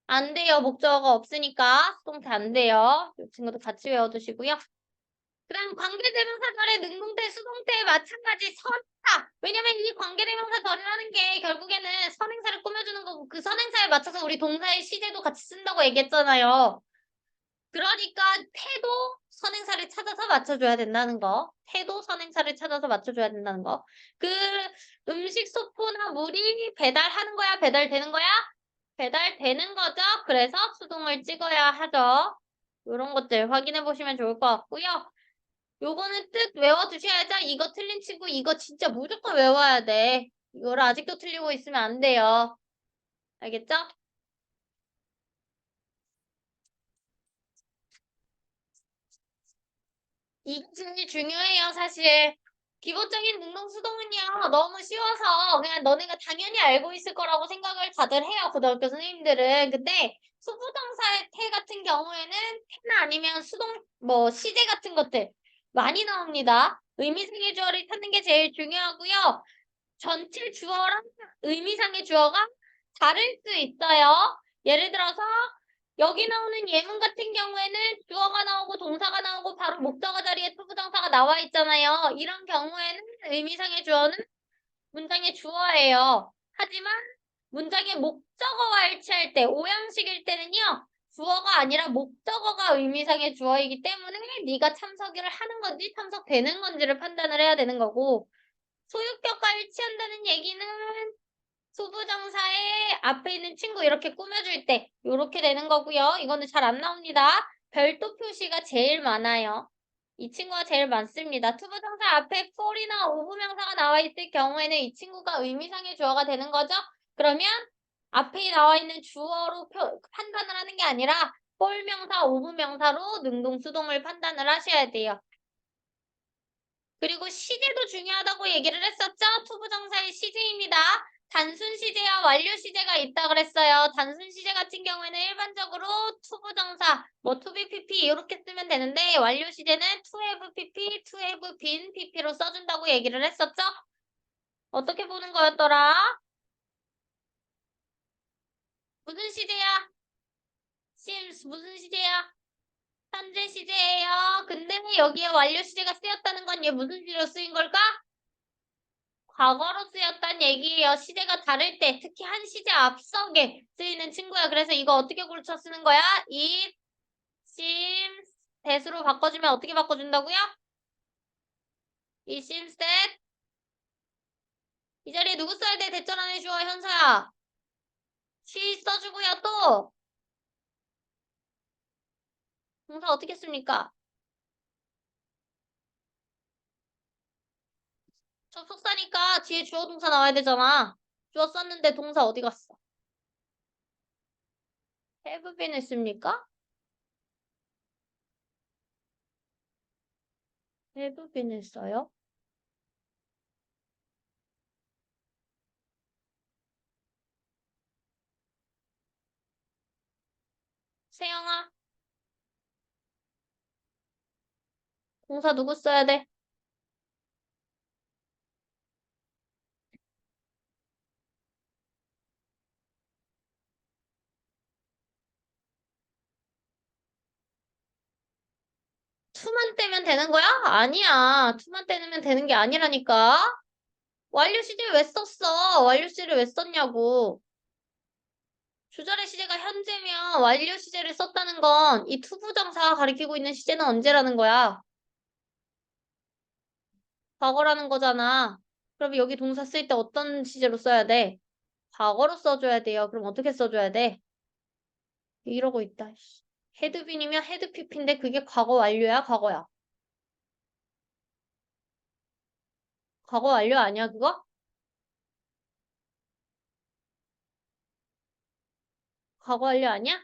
안 돼요. 목적어가 없으니까 수동태 안 돼요. 요 친구도 같이 외워두시고요. 그다음 관계대명사절의 능동태, 수동태 마찬가지 선행사. 왜냐면 이 관계대명사절이라는 게 결국에는 선행사를 꾸며주는 거고 그 선행사에 맞춰서 우리 동사의 시제도 같이 쓴다고 얘기했잖아요. 그러니까 태도 선행사를 찾아서 맞춰줘야 된다는 거. 태도 선행사를 찾아서 맞춰줘야 된다는 거. 그 음식 소포나 물이 배달하는 거야? 배달되는 거야? 배달되는 거죠? 그래서 수동을 찍어야 하죠. 이런 것들 확인해 보시면 좋을 것 같고요. 요거는 뜻 외워두셔야죠. 이거 틀린 친구 이거 진짜 무조건 외워야 돼. 이거를 아직도 틀리고 있으면 안 돼요. 알겠죠? 이게 제일 중요해요, 사실. 기본적인 능동수동은요, 너무 쉬워서 그냥 너네가 당연히 알고 있을 거라고 생각을 다들 해요, 고등학교 선생님들은. 근데 수부정사의 태 같은 경우에는 태나 아니면 수동, 시제 같은 것들 많이 나옵니다. 의미상의 주어를 찾는 게 제일 중요하고요. 전체 주어랑 의미상의 주어가 다를 수 있어요. 예를 들어서 여기 나오는 예문 같은 경우에는 주어가 나오고 동사가 나오고 바로 목적어 자리에 투부정사가 나와 있잖아요. 이런 경우에는 의미상의 주어는 문장의 주어예요. 하지만 문장의 목적어와 일치할 때, 오형식일 때는요. 주어가 아니라 목적어가 의미상의 주어이기 때문에 네가 참석을 하는 건지 참석되는 건지를 판단을 해야 되는 거고 소유격과 일치한다는 얘기는 수부정사의 앞에 있는 친구 이렇게 꾸며줄 때 이렇게 되는 거고요. 이거는 잘 안 나옵니다. 별도 표시가 제일 많아요. 이 친구가 제일 많습니다. 투부정사 앞에 for이나 오부명사가 나와 있을 경우에는 이 친구가 의미상의 주어가 되는 거죠. 그러면 앞에 나와 있는 주어로 판단을 하는 게 아니라 for명사, 오부명사로 능동수동을 판단을 하셔야 돼요. 그리고 시제도 중요하다고 얘기를 했었죠? 투부정사의 시제입니다. 단순 시제와 완료 시제가 있다 그랬어요. 단순 시제 같은 경우에는 일반적으로 투부정사, to be pp 이렇게 쓰면 되는데 완료 시제는 to have pp, to have been pp로 써준다고 얘기를 했었죠? 어떻게 보는 거였더라? 무슨 시제야? seems 무슨 시제야? 현재 시제예요. 근데 여기에 완료 시제가 쓰였다는 건 얘 무슨 시제로 쓰인 걸까? 과거로 쓰였단 얘기예요. 시제가 다를 때, 특히 한 시제 앞서게 쓰이는 친구야. 그래서 이거 어떻게 고쳐 쓰는 거야? it seems that으로 바꿔주면 어떻게 바꿔준다고요? it seems that 이 자리에 누구 써야 돼? 대절 안에 주어 현서야. she 써주고요. 또 동사 어떻게 씁니까? 접속사니까 뒤에 주어 동사 나와야 되잖아. 주어 썼는데 동사 어디 갔어? have been을 씁니까? have been을 써요? 세영아, 동사 누구 써야 돼? 투만 떼면 되는 거야? 아니야. 투만 떼면 되는 게 아니라니까. 완료 시제를 왜 썼어? 완료 시제를 왜 썼냐고. 주절의 시제가 현재면 완료 시제를 썼다는 건 이 투부정사가 가리키고 있는 시제는 언제라는 거야? 과거라는 거잖아. 그럼 여기 동사 쓸 때 어떤 시제로 써야 돼? 과거로 써줘야 돼요. 그럼 어떻게 써줘야 돼? 이러고 있다. 헤드빈이면 헤드피피인데 그게 과거 완료야, 과거야? 과거 완료 아니야, 그거? 과거 완료 아니야?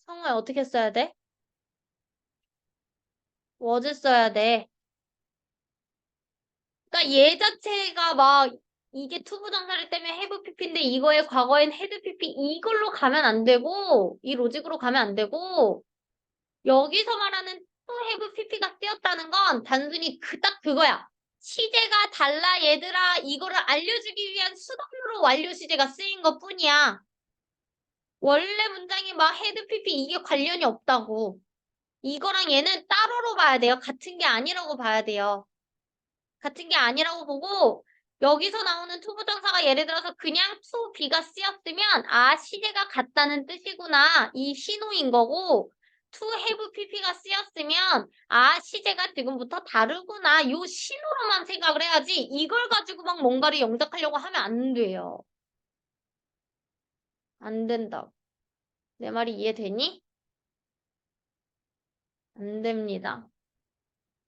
성우야 어떻게 써야 돼? was 써야 돼. 그러니까 얘 자체가 막 이게 투부정사를 때문에 have pp인데 이거의 과거엔 had pp 이걸로 가면 안 되고 이 로직으로 가면 안 되고 여기서 말하는 to have pp가 쓰였다는 건 단순히 딱 그거야. 시제가 달라 얘들아 이거를 알려주기 위한 수단으로 완료 시제가 쓰인 것뿐이야. 원래 문장이 막 had pp 이게 관련이 없다고. 이거랑 얘는 따로로 봐야 돼요. 같은 게 아니라고 봐야 돼요. 같은 게 아니라고 보고 여기서 나오는 투부정사가 예를 들어서 그냥 to be가 쓰였으면 아 시제가 같다는 뜻이구나 이 신호인 거고 to have pp가 쓰였으면 아 시제가 지금부터 다르구나 요 신호로만 생각을 해야지 이걸 가지고 막 뭔가를 영작하려고 하면 안 돼요. 안 된다. 내 말이 이해되니? 안 됩니다.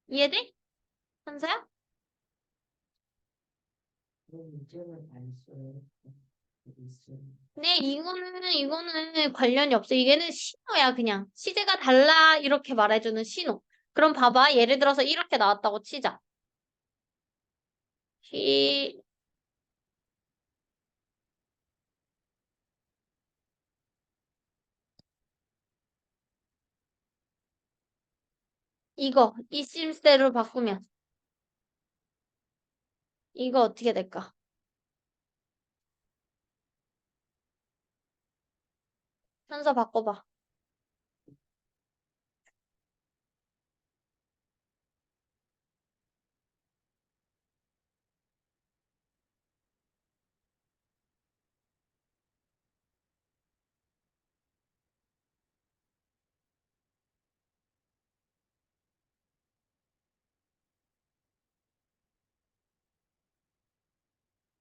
이해돼? 현서야? 네, 이거는 관련이 없어. 이게는 신호야, 그냥. 시제가 달라, 이렇게 말해주는 신호. 그럼 봐봐. 예를 들어서 이렇게 나왔다고 치자. 시, 이 심스대로 바꾸면. 이거 어떻게 될까? 현서 바꿔봐.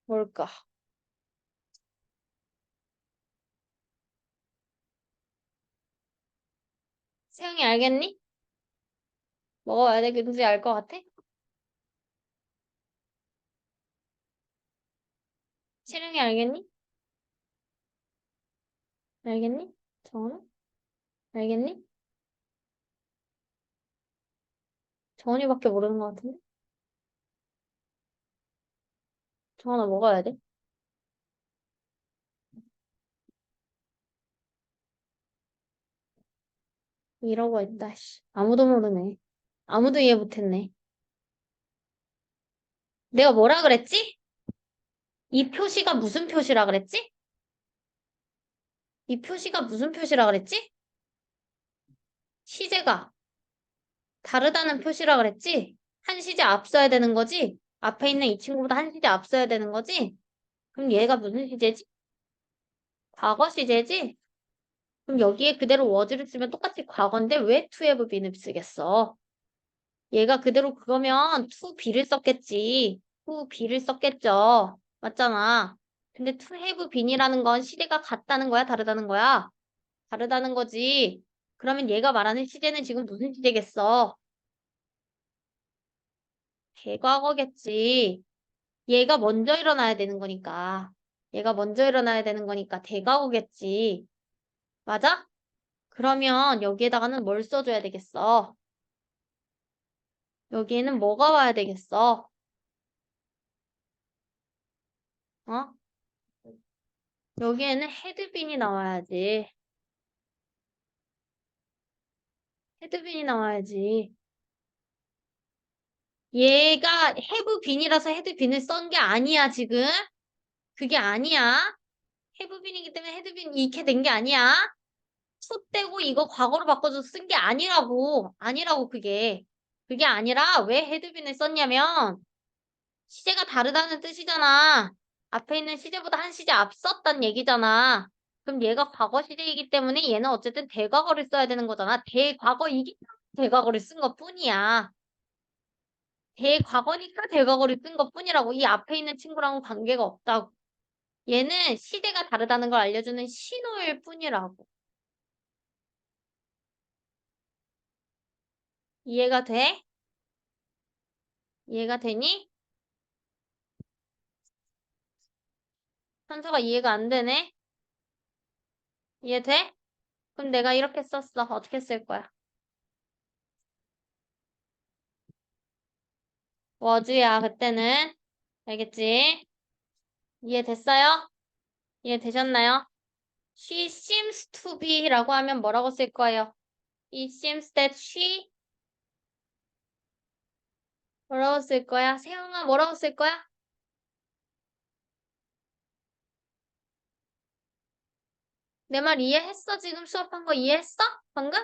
뭘까? 세영이 알겠니? 먹어야 되는지 알 것 같아? 채령이 알겠니? 알겠니? 정원아? 알겠니? 정원이밖에 모르는 것 같은데? 정원아 먹어야 돼? 이러고 있다. 씨. 아무도 모르네. 아무도 이해 못했네. 내가 뭐라 그랬지? 이 표시가 무슨 표시라 그랬지? 이 표시가 무슨 표시라 그랬지? 시제가 다르다는 표시라 그랬지? 한 시제 앞서야 되는 거지? 앞에 있는 이 친구보다 한 시제 앞서야 되는 거지? 그럼 얘가 무슨 시제지? 과거 시제지? 그럼 여기에 그대로 was를 쓰면 똑같이 과거인데 왜 to have been을 쓰겠어? 얘가 그대로 그거면 to be를 썼겠지. to be를 썼겠죠. 맞잖아. 근데 to have been이라는 건 시제가 같다는 거야? 다르다는 거야? 다르다는 거지. 그러면 얘가 말하는 시제는 지금 무슨 시제겠어? 대과거겠지. 얘가 먼저 일어나야 되는 거니까. 얘가 먼저 일어나야 되는 거니까 대과거겠지. 맞아? 그러면 여기에다가는 뭘 써줘야 되겠어? 여기에는 뭐가 와야 되겠어? 어? 여기에는 헤드빈이 나와야지. 헤드빈이 나와야지. 얘가 해브빈이라서 헤드빈을 쓴 게 아니야, 지금. 그게 아니야. 해브빈이기 때문에 헤드빈 이렇게 된 게 아니야. 소 떼고 이거 과거로 바꿔서 쓴 게 아니라고. 아니라고, 그게. 그게 아니라 왜 헤드빈을 썼냐면 시제가 다르다는 뜻이잖아. 앞에 있는 시제보다 한 시제 앞섰단 얘기잖아. 그럼 얘가 과거 시제이기 때문에 얘는 어쨌든 대과거를 써야 되는 거잖아. 대과거이기 때문에 대과거를 쓴 것뿐이야. 대과거니까 대과거를 쓴 것뿐이라고. 이 앞에 있는 친구랑은 관계가 없다고. 얘는 시제가 다르다는 걸 알려주는 신호일 뿐이라고. 이해가 돼? 이해가 되니? 현서가 이해가 안 되네? 이해돼? 그럼 내가 이렇게 썼어. 어떻게 쓸 거야? 워즈야, 그때는. 알겠지? 이해됐어요? 이해되셨나요? She seems to be 라고 하면 뭐라고 쓸 거예요? It seems that she 뭐라고 쓸 거야? 세영아 뭐라고 쓸 거야? 내 말 이해했어? 지금 수업한 거 이해했어? 방금?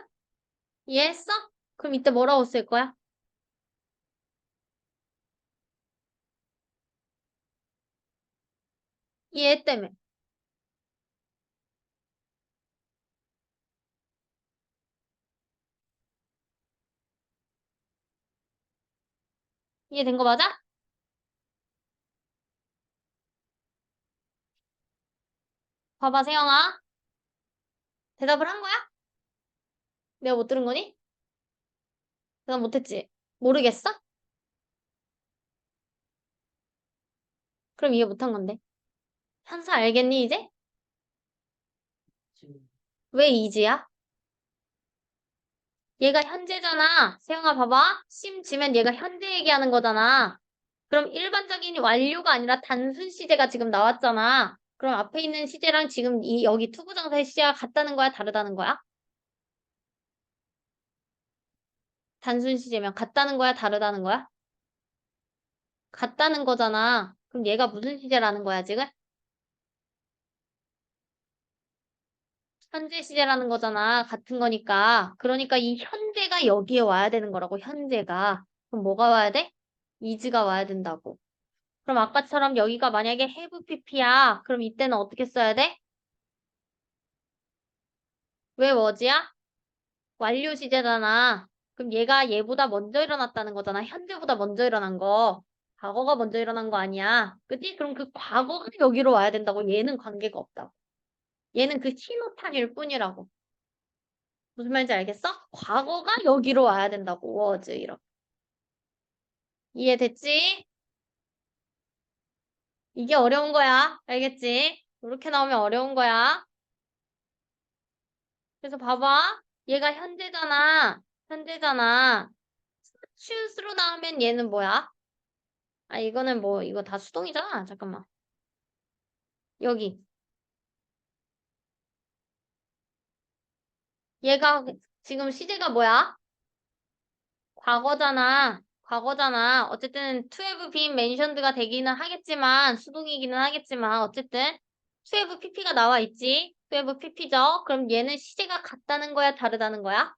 이해했어? 그럼 이때 뭐라고 쓸 거야? 이해했다며. 이해된 거 맞아? 봐봐, 세영아. 대답을 한 거야? 내가 못 들은 거니? 대답 못했지? 모르겠어? 그럼 이해 못한 건데. 현사 알겠니, 이제? 왜 이지야? 얘가 현재잖아. 세영아, 봐봐. 심 지면 얘가 현재 얘기하는 거잖아. 그럼 일반적인 완료가 아니라 단순 시제가 지금 나왔잖아. 그럼 앞에 있는 시제랑 지금 이 여기 투부정사의 시제가 같다는 거야, 다르다는 거야? 단순 시제면 같다는 거야, 다르다는 거야? 같다는 거잖아. 그럼 얘가 무슨 시제라는 거야, 지금? 현재 시제라는 거잖아. 같은 거니까. 그러니까 이 현재가 여기에 와야 되는 거라고, 현재가. 그럼 뭐가 와야 돼? 이즈가 와야 된다고. 그럼 아까처럼 여기가 만약에 have pp야. 그럼 이때는 어떻게 써야 돼? 왜 was야? 완료 시제잖아. 그럼 얘가 얘보다 먼저 일어났다는 거잖아. 현재보다 먼저 일어난 거. 과거가 먼저 일어난 거 아니야. 그치? 그럼 그 과거가 여기로 와야 된다고. 얘는 관계가 없다고. 얘는 그 신호탄일 뿐이라고. 무슨 말인지 알겠어? 과거가 여기로 와야 된다고. was 이렇게. 이해됐지? 이게 어려운 거야. 알겠지? 이렇게 나오면 어려운 거야. 그래서 봐봐. 얘가 현재잖아. 현재잖아. choose로 나오면 얘는 뭐야? 아, 이거는 뭐, 이거 다 수동이잖아. 잠깐만. 여기. 얘가 지금 시제가 뭐야? 과거잖아. 과거잖아. 어쨌든 to have been mentioned가 되기는 하겠지만 수동이기는 하겠지만 어쨌든 to have pp가 나와 있지. to have pp죠. 그럼 얘는 시제가 같다는 거야, 다르다는 거야?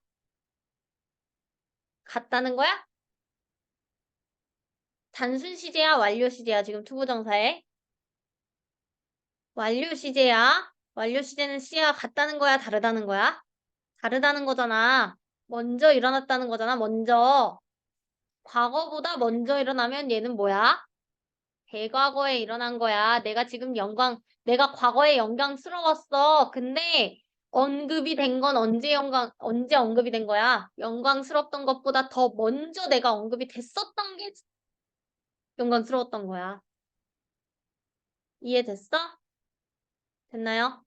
같다는 거야? 단순 시제야, 완료 시제야, 지금 투부정사에? 완료 시제야. 완료 시제는 시제가 같다는 거야, 다르다는 거야? 다르다는 거잖아. 먼저 일어났다는 거잖아, 먼저. 과거보다 먼저 일어나면 얘는 뭐야? 대과거에 일어난 거야. 내가 과거에 영광스러웠어. 근데 언급이 된 건 언제 언급이 된 거야? 영광스럽던 것보다 더 먼저 내가 언급이 됐었던 게 영광스러웠던 거야. 이해됐어? 됐나요?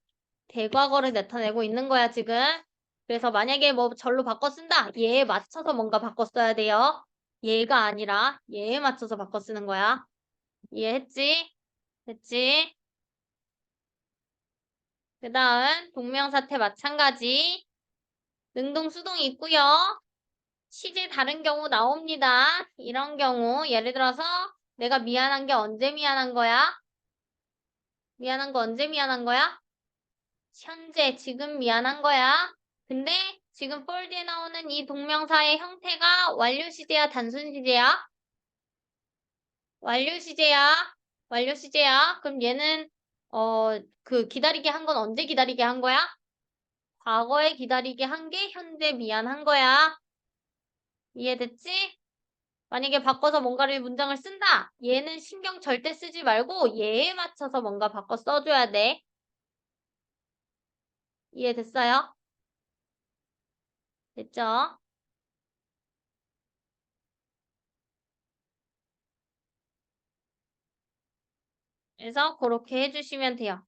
대과거를 나타내고 있는 거야, 지금. 그래서 만약에 뭐 절로 바꿔 쓴다. 얘에 맞춰서 뭔가 바꿔 써야 돼요. 얘가 아니라 얘에 맞춰서 바꿔 쓰는 거야. 이해했지? 됐지? 그 다음 동명사태 마찬가지. 능동 수동이 있고요. 시제 다른 경우 나옵니다. 이런 경우 예를 들어서 내가 미안한 게 언제 미안한 거야? 미안한 거 언제 미안한 거야? 현재 지금 미안한 거야. 근데 지금 폴드에 나오는 이 동명사의 형태가 완료 시제야, 단순 시제야? 완료 시제야. 완료 시제야. 그럼 얘는 그 기다리게 한 건 언제 기다리게 한 거야? 과거에 기다리게 한 게 현재 미안한 거야. 이해됐지? 만약에 바꿔서 뭔가를 문장을 쓴다. 얘는 신경 절대 쓰지 말고 얘에 맞춰서 뭔가 바꿔 써줘야 돼. 이해됐어요? 됐죠? 그래서 그렇게 해주시면 돼요.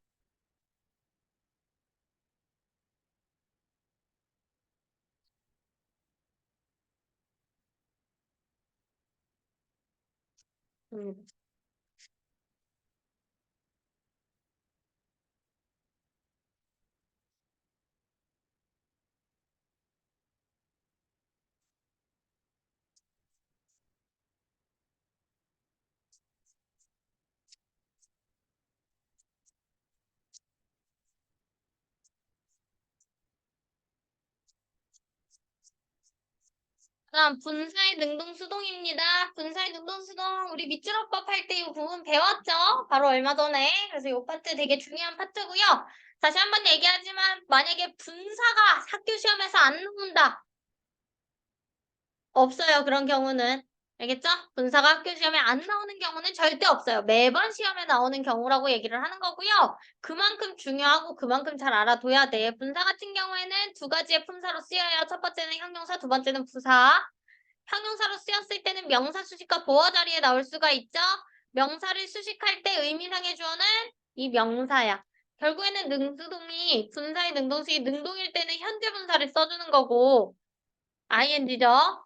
음. 그다음 분사의 능동수동입니다. 분사의 능동수동 우리 밑줄어법 할 때 이 부분 배웠죠? 바로 얼마 전에. 그래서 이 파트 되게 중요한 파트고요. 다시 한번 얘기하지만 만약에 분사가 학교 시험에서 안 나온다. 없어요. 그런 경우는. 알겠죠? 분사가 학교 시험에 안 나오는 경우는 절대 없어요. 매번 시험에 나오는 경우라고 얘기를 하는 거고요. 그만큼 중요하고 그만큼 잘 알아둬야 돼. 분사 같은 경우에는 두 가지의 품사로 쓰여요. 첫 번째는 형용사, 두 번째는 부사. 형용사로 쓰였을 때는 명사 수식과 보어 자리에 나올 수가 있죠. 명사를 수식할 때 의미상의 주어는 이 명사야. 결국에는 능수동이 분사의 능동식이 능동일 때는 현재 분사를 써주는 거고 ing죠.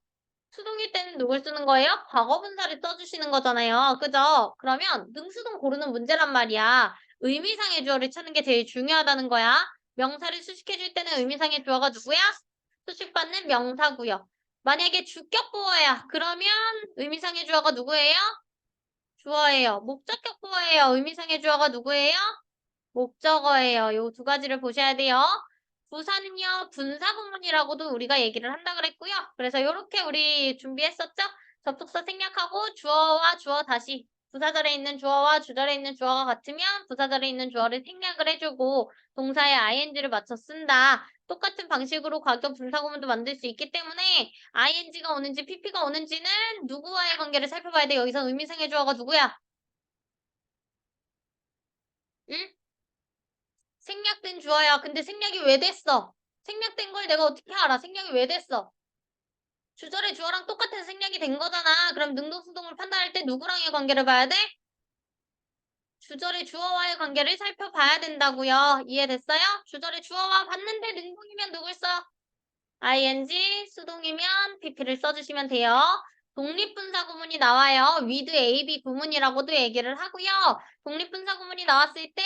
수동일 때는 누굴 쓰는 거예요? 과거 분사를 써주시는 거잖아요. 그죠? 그러면 능수동 고르는 문제란 말이야. 의미상의 주어를 찾는 게 제일 중요하다는 거야. 명사를 수식해줄 때는 의미상의 주어가 누구야? 수식받는 명사고요. 만약에 주격 보어야 그러면 의미상의 주어가 누구예요? 주어예요. 목적격 보어예요. 의미상의 주어가 누구예요? 목적어예요. 요 두 가지를 보셔야 돼요. 부사는요, 분사 구문이라고도 우리가 얘기를 한다 그랬고요. 그래서 이렇게 우리 준비했었죠? 접속사 생략하고 주어와 주어 다시 부사절에 있는 주어와 주절에 있는 주어가 같으면 부사절에 있는 주어를 생략을 해주고 동사에 ing를 맞춰 쓴다. 똑같은 방식으로 과격 분사 구문도 만들 수 있기 때문에 ing가 오는지 pp가 오는지는 누구와의 관계를 살펴봐야 돼. 여기서 의미상의 주어가 누구야? 응? 생략된 주어야. 근데 생략이 왜 됐어? 생략된 걸 내가 어떻게 알아? 생략이 왜 됐어? 주절의 주어랑 똑같은 생략이 된 거잖아. 그럼 능동수동을 판단할 때 누구랑의 관계를 봐야 돼? 주절의 주어와의 관계를 살펴봐야 된다고요. 이해됐어요? 주절의 주어와 봤는데 능동이면 누굴 써? ing, 수동이면 pp를 써주시면 돼요. 독립분사 구문이 나와요. with ab 구문이라고도 얘기를 하고요. 독립분사 구문이 나왔을 땐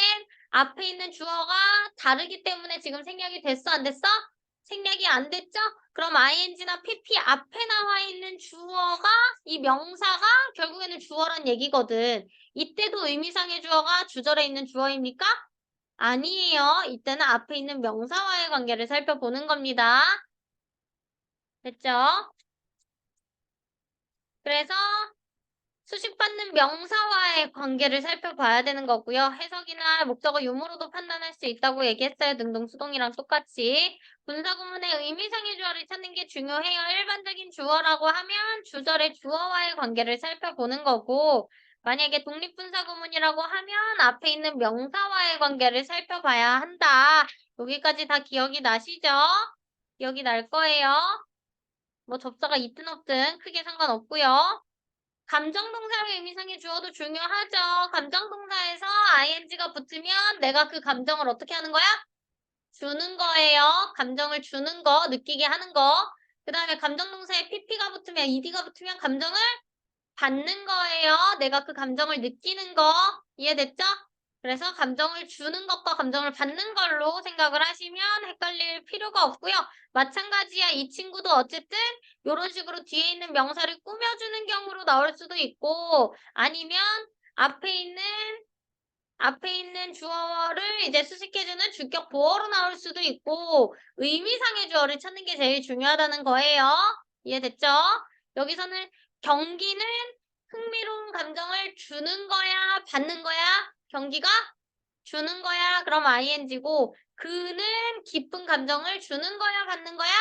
앞에 있는 주어가 다르기 때문에 지금 생략이 됐어, 안 됐어? 생략이 안 됐죠? 그럼 ing나 pp 앞에 나와 있는 주어가 이 명사가 결국에는 주어란 얘기거든. 이때도 의미상의 주어가 주절에 있는 주어입니까? 아니에요. 이때는 앞에 있는 명사와의 관계를 살펴보는 겁니다. 됐죠? 그래서 수식받는 명사와의 관계를 살펴봐야 되는 거고요. 해석이나 목적어 유무로도 판단할 수 있다고 얘기했어요. 능동수동이랑 똑같이. 분사구문의 의미상의 주어를 찾는 게 중요해요. 일반적인 주어라고 하면 주절의 주어와의 관계를 살펴보는 거고 만약에 독립분사구문이라고 하면 앞에 있는 명사와의 관계를 살펴봐야 한다. 여기까지 다 기억이 나시죠? 기억이 날 거예요. 뭐 접사가 있든 없든 크게 상관없고요. 감정동사의 의미상의 주어도 중요하죠. 감정동사에서 ing가 붙으면 내가 그 감정을 어떻게 하는 거야? 주는 거예요. 감정을 주는 거, 느끼게 하는 거. 그 다음에 감정동사에 pp가 붙으면 ed가 붙으면 감정을 받는 거예요. 내가 그 감정을 느끼는 거. 이해됐죠? 그래서 감정을 주는 것과 감정을 받는 걸로 생각을 하시면 헷갈릴 필요가 없고요. 마찬가지야. 이 친구도 어쨌든 이런 식으로 뒤에 있는 명사를 꾸며주는 경우로 나올 수도 있고 아니면 앞에 있는 주어인 주어를 이제 수식해주는 주격 보어로 나올 수도 있고 의미상의 주어를 찾는 게 제일 중요하다는 거예요. 이해됐죠? 여기서는 경기는 흥미로운 감정을 주는 거야, 받는 거야? 경기가 주는 거야. 그럼 ing고 그는 기쁜 감정을 주는 거야, 받는 거야?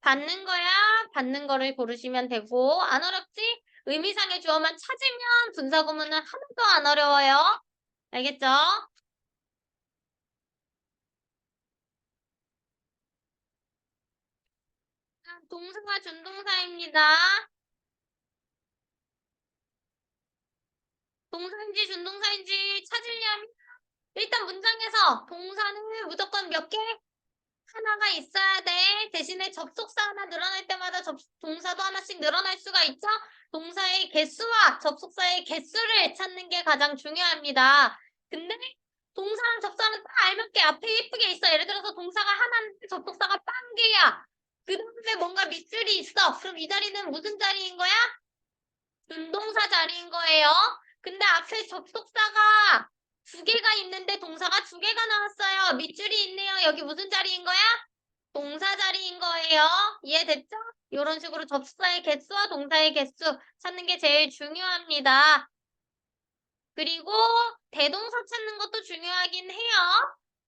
받는 거야, 받는 거를 고르시면 되고 안 어렵지? 의미상의 주어만 찾으면 분사구문은 하나도 안 어려워요. 알겠죠? 동사가 준동사입니다. 동사인지 준동사인지 찾으려면 일단 문장에서 동사는 무조건 몇 개? 하나가 있어야 돼. 대신에 접속사 하나 늘어날 때마다 동사도 하나씩 늘어날 수가 있죠? 동사의 개수와 접속사의 개수를 찾는 게 가장 중요합니다. 근데 동사랑 접사는 딱 알맞게 앞에 예쁘게 있어. 예를 들어서 동사가 하나인데 접속사가 빵 개야. 그 다음에 뭔가 밑줄이 있어. 그럼 이 자리는 무슨 자리인 거야? 준동사 자리인 거예요. 근데 앞에 접속사가 두 개가 있는데 동사가 두 개가 나왔어요. 밑줄이 있네요. 여기 무슨 자리인 거야? 동사 자리인 거예요. 이해됐죠? 이런 식으로 접속사의 개수와 동사의 개수 찾는 게 제일 중요합니다. 그리고 대동사 찾는 것도 중요하긴 해요.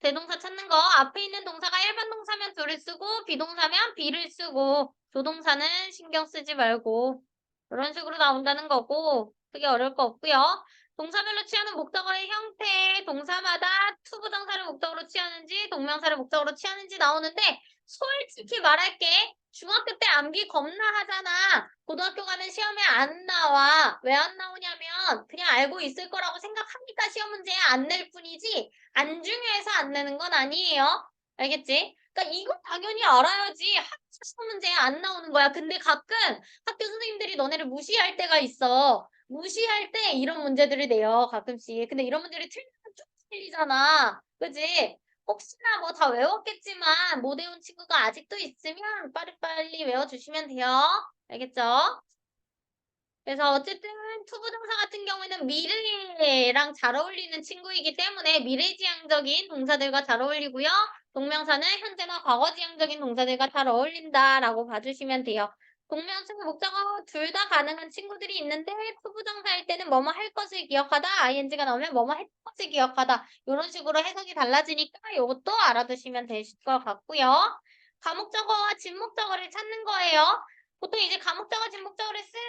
대동사 찾는 거 앞에 있는 동사가 일반 동사면 do를 쓰고 비동사면 be를 쓰고 조동사는 신경 쓰지 말고 이런 식으로 나온다는 거고 크게 어려울 거 없고요. 동사별로 취하는 목적어의 형태, 동사마다 투부정사를 목적으로 취하는지 동명사를 목적으로 취하는지 나오는데 솔직히 말할게. 중학교 때 암기 겁나 하잖아. 고등학교 가면 시험에 안 나와. 왜 안 나오냐면 그냥 알고 있을 거라고 생각하니까 시험 문제에 안 낼 뿐이지 안 중요해서 안 내는 건 아니에요. 알겠지? 그러니까 이거 당연히 알아야지 학교 시험 문제에 안 나오는 거야. 근데 가끔 학교 선생님들이 너네를 무시할 때가 있어. 무시할 때 이런 문제들을 내요. 가끔씩. 근데 이런 문제를 틀리면 쭉 틀리잖아. 그지? 혹시나 뭐 다 외웠겠지만 못 외운 친구가 아직도 있으면 빨리빨리 외워주시면 돼요. 알겠죠? 그래서 어쨌든 투부정사 같은 경우에는 미래랑 잘 어울리는 친구이기 때문에 미래지향적인 동사들과 잘 어울리고요. 동명사는 현재나 과거지향적인 동사들과 잘 어울린다라고 봐주시면 돼요. 동명사, 목적어 둘 다 가능한 친구들이 있는데 투부정사일 때는 뭐뭐 할 것을 기억하다, ing가 나오면 뭐뭐 할 것을 기억하다 이런 식으로 해석이 달라지니까 이것도 알아두시면 되실 것 같고요. 가목적어와 진목적어를 찾는 거예요. 보통 이제 가목적어, 진목적어를 쓴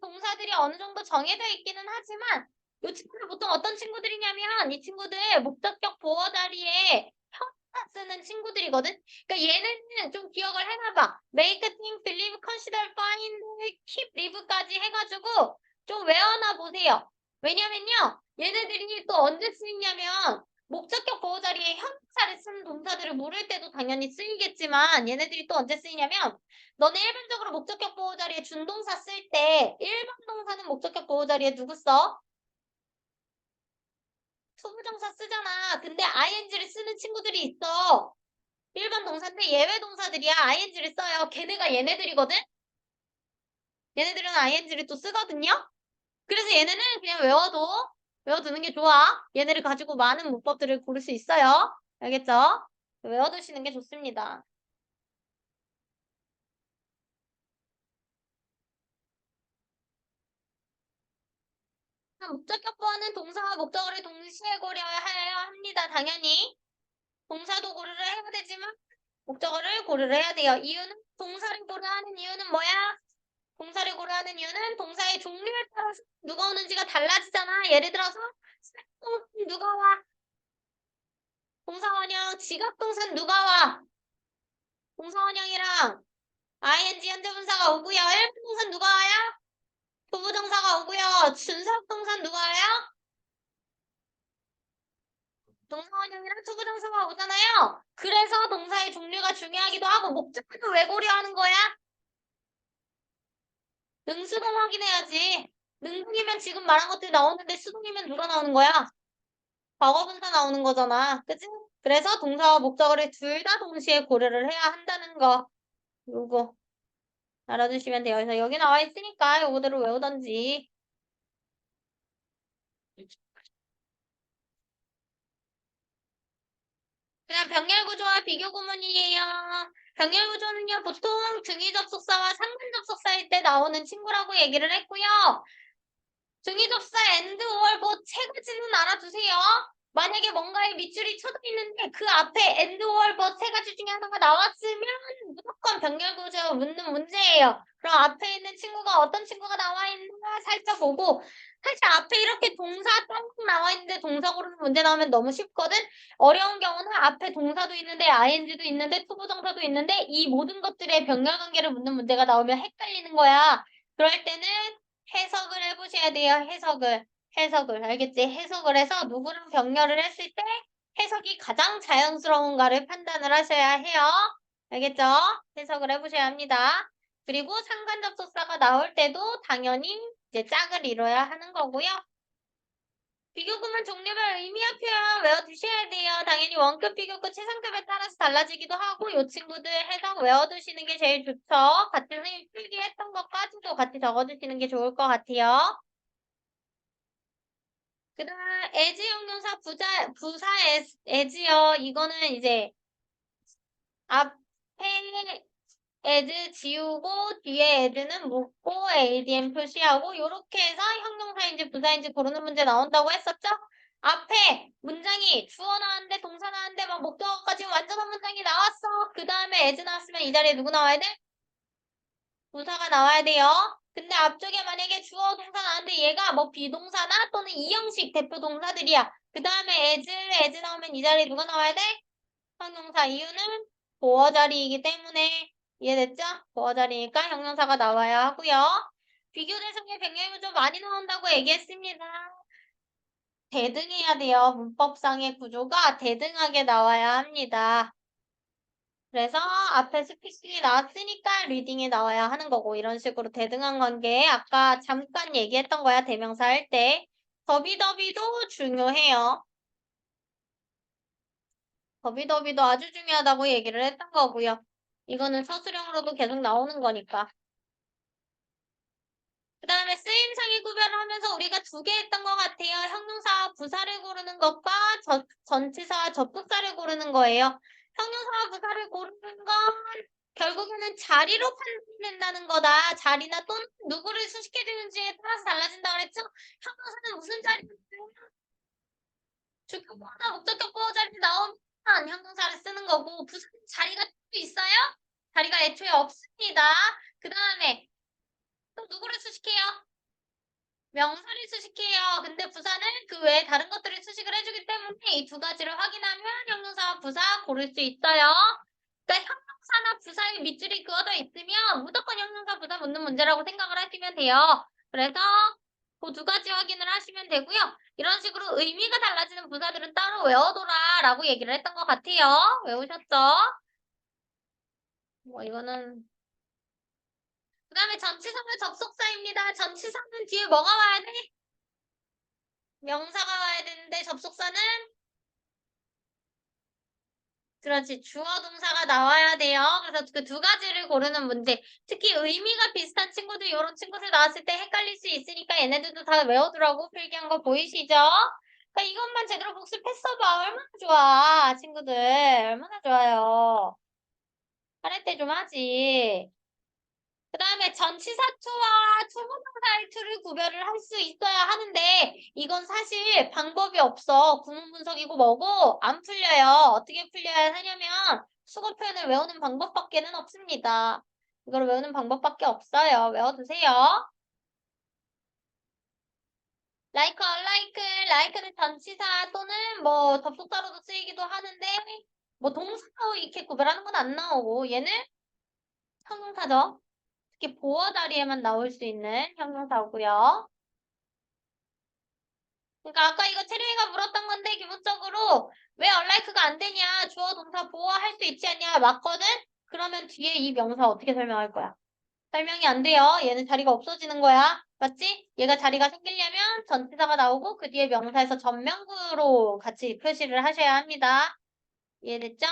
동사들이 어느 정도 정해져 있기는 하지만 이 친구들 보통 어떤 친구들이냐면 이 친구들 목적격 보어 자리에 형용사 쓰는 친구들이거든. 그러니까 얘는 좀 기억을 해놔봐. make, think, believe, consider, find, keep, live까지 해가지고 좀 외워놔 보세요. 왜냐면요. 얘네들이 또 언제 쓰이냐면 목적격 보호 자리에 형용사를 쓰는 동사들을 물을 때도 당연히 쓰이겠지만 얘네들이 또 언제 쓰이냐면 너네 일반적으로 목적격 보호 자리에 준동사 쓸 때 일반 동사는 목적격 보호 자리에 누구 써? 투부정사 쓰잖아. 근데 ing를 쓰는 친구들이 있어. 일반 동사인데 예외 동사들이야. ing를 써요. 걔네가 얘네들이거든? 얘네들은 ing를 또 쓰거든요? 그래서 얘네는 그냥 외워두는 게 좋아. 얘네를 가지고 많은 문법들을 고를 수 있어요. 알겠죠? 외워두시는 게 좋습니다. 목적격 보호는 동사와 목적어를 동시에 고려해야 합니다. 당연히. 동사도 고려를 해야 되지만 목적어를 고려를 해야 돼요. 이유는 동사를 고려하는 이유는 뭐야? 동사를 고려하는 이유는 동사의 종류에 따라서 누가 오는지가 달라지잖아. 예를 들어서 동사 누가 와? 동사원형 지각동사 누가 와? 동사원형이랑 ing 현재분사가 오고요. 일반동사 누가 와요? 부부정사가 오고요. 준사동사 누가 와요? 동사원형이랑 투부정사가 오잖아요. 그래서 동사의 종류가 중요하기도 하고 목적어도 왜 고려하는 거야? 능수동 확인해야지. 능동이면 지금 말한 것들이 나오는데 수동이면 누가 나오는 거야? 과거분사 나오는 거잖아. 그치? 그래서 동사와 목적어를 둘 다 동시에 고려를 해야 한다는 거. 요거 알아두시면 돼요. 그래서 여기 나와 있으니까 요거대로 외우던지. 다음 병렬 구조와 비교 구문이에요. 병렬 구조는요, 보통 등위 접속사와 상관 접속사일 때 나오는 친구라고 얘기를 했고요. 등위 접속사 and, or, both 세 가지는 알아두세요. 만약에 뭔가에 밑줄이 쳐져 있는데 그 앞에 and, or, both 세 가지 중에 하나가 나왔으면 무조건 병렬 구조 묻는 문제예요. 그럼 앞에 있는 친구가 어떤 친구가 나와 있는가 살펴보고, 사실 앞에 이렇게 동사 딱 나와 있는데 동사 고르는 문제 나오면 너무 쉽거든. 어려운 경우는 앞에 동사도 있는데 ing도 있는데 투부정사도 있는데 이 모든 것들의 병렬 관계를 묻는 문제가 나오면 헷갈리는 거야. 그럴 때는 해석을 해보셔야 돼요. 해석을 알겠지? 해석을 해서 누구랑 병렬을 했을 때 해석이 가장 자연스러운가를 판단을 하셔야 해요. 알겠죠? 해석을 해보셔야 합니다. 그리고 상관 접속사가 나올 때도 당연히 이제 짝을 이뤄야 하는 거고요. 비교구문 종류별 의미와 표현 외워두셔야 돼요. 당연히 원급, 비교급, 최상급에 따라서 달라지기도 하고 이 친구들 해석 외워두시는 게 제일 좋죠. 같은 선생님 필기했던 것까지도 같이 적어주시는 게 좋을 것 같아요. 그 다음 as 형용사 부사 as요. 이거는 이제 앞에 as 지우고 뒤에 as는 묻고 adm 표시하고 요렇게 해서 형용사인지 부사인지 고르는 문제 나온다고 했었죠? 앞에 문장이 주어 나왔는데 동사 나왔는데 막 목적어까지 완전한 문장이 나왔어. 그 다음에 as 나왔으면 이 자리에 누구 나와야 돼? 부사가 나와야 돼요. 근데 앞쪽에 만약에 주어 동사 나왔는데 얘가 뭐 비동사나 또는 이형식 대표 동사들이야. 그 다음에 as 나오면 이 자리에 누가 나와야 돼? 형용사. 이유는 보어 자리이기 때문에. 이해됐죠? 보어 자리니까 형용사가 나와야 하고요. 비교 대상의 병렬 구조 많이 나온다고 얘기했습니다. 대등해야 돼요. 문법상의 구조가 대등하게 나와야 합니다. 그래서 앞에 스피킹이 나왔으니까 리딩이 나와야 하는 거고 이런 식으로 대등한 관계 아까 잠깐 얘기했던 거야. 대명사 할 때. 더비더비도 중요해요. 더비더비도 아주 중요하다고 얘기를 했던 거고요. 이거는 서술형으로도 계속 나오는 거니까. 그 다음에 쓰임상의 구별을 하면서 우리가 두 개 했던 것 같아요. 형용사와 부사를 고르는 것과 전치사와 접속사를 고르는 거예요. 형용사와 부사를 고르는 건 결국에는 자리로 판단된다는 거다. 자리나 또는 누구를 수식해주는지에 따라서 달라진다 그랬죠? 형용사는 무슨 자리인지 주격보다 목적격보 자리 나오면 형용사를 쓰는 거고 부사는 자리가 또 있어요? 자리가 애초에 없습니다. 그 다음에 또 누구를 수식해요? 명사를 수식해요. 근데 부사는 그 외에 다른 것들을 수식을 해주기 때문에 이 두 가지를 확인하면 형용사와 부사 고를 수 있어요. 그러니까 형용사나 부사의 밑줄이 그어져 있으면 무조건 형용사 부사 묻는 문제라고 생각을 하시면 돼요. 그래서 그 두 가지 확인을 하시면 되고요. 이런 식으로 의미가 달라지는 부사들은 따로 외워둬라 라고 얘기를 했던 것 같아요. 외우셨죠? 뭐 이거는 그 다음에 전치사는 접속사입니다. 전치사는 뒤에 뭐가 와야 돼? 명사가 와야 되는데 접속사는 그렇지. 주어 동사가 나와야 돼요. 그래서 그 두 가지를 고르는 문제. 특히 의미가 비슷한 친구들, 이런 친구들 나왔을 때 헷갈릴 수 있으니까 얘네들도 다 외워두라고 필기한 거 보이시죠? 그러니까 이것만 제대로 복습했어봐. 얼마나 좋아, 친구들. 얼마나 좋아요. 잘할 때 좀 하지. 그 다음에 전치사투와 투부정사의 투를 구별을 할 수 있어야 하는데 이건 사실 방법이 없어. 구문 분석이고 뭐고 안 풀려요. 어떻게 풀려야 하냐면 수거 표현을 외우는 방법밖에는 없습니다. 이걸 외우는 방법밖에 없어요. 외워두세요. like, unlike, like는 전치사 또는 뭐 접속사로도 쓰이기도 하는데 뭐 동사로 이렇게 구별하는 건 안 나오고 얘는 형용사죠. 특히 보어 자리에만 나올 수 있는 형용사고요. 그러니까 아까 이거 체리가 물었던 건데 기본적으로 왜 unlike가 안 되냐? 주어 동사 보어할 수 있지 않냐? 맞거든? 그러면 뒤에 이 명사 어떻게 설명할 거야? 설명이 안 돼요. 얘는 자리가 없어지는 거야. 맞지? 얘가 자리가 생기려면 전치사가 나오고 그 뒤에 명사에서 전명구로 같이 표시를 하셔야 합니다. 이해됐죠?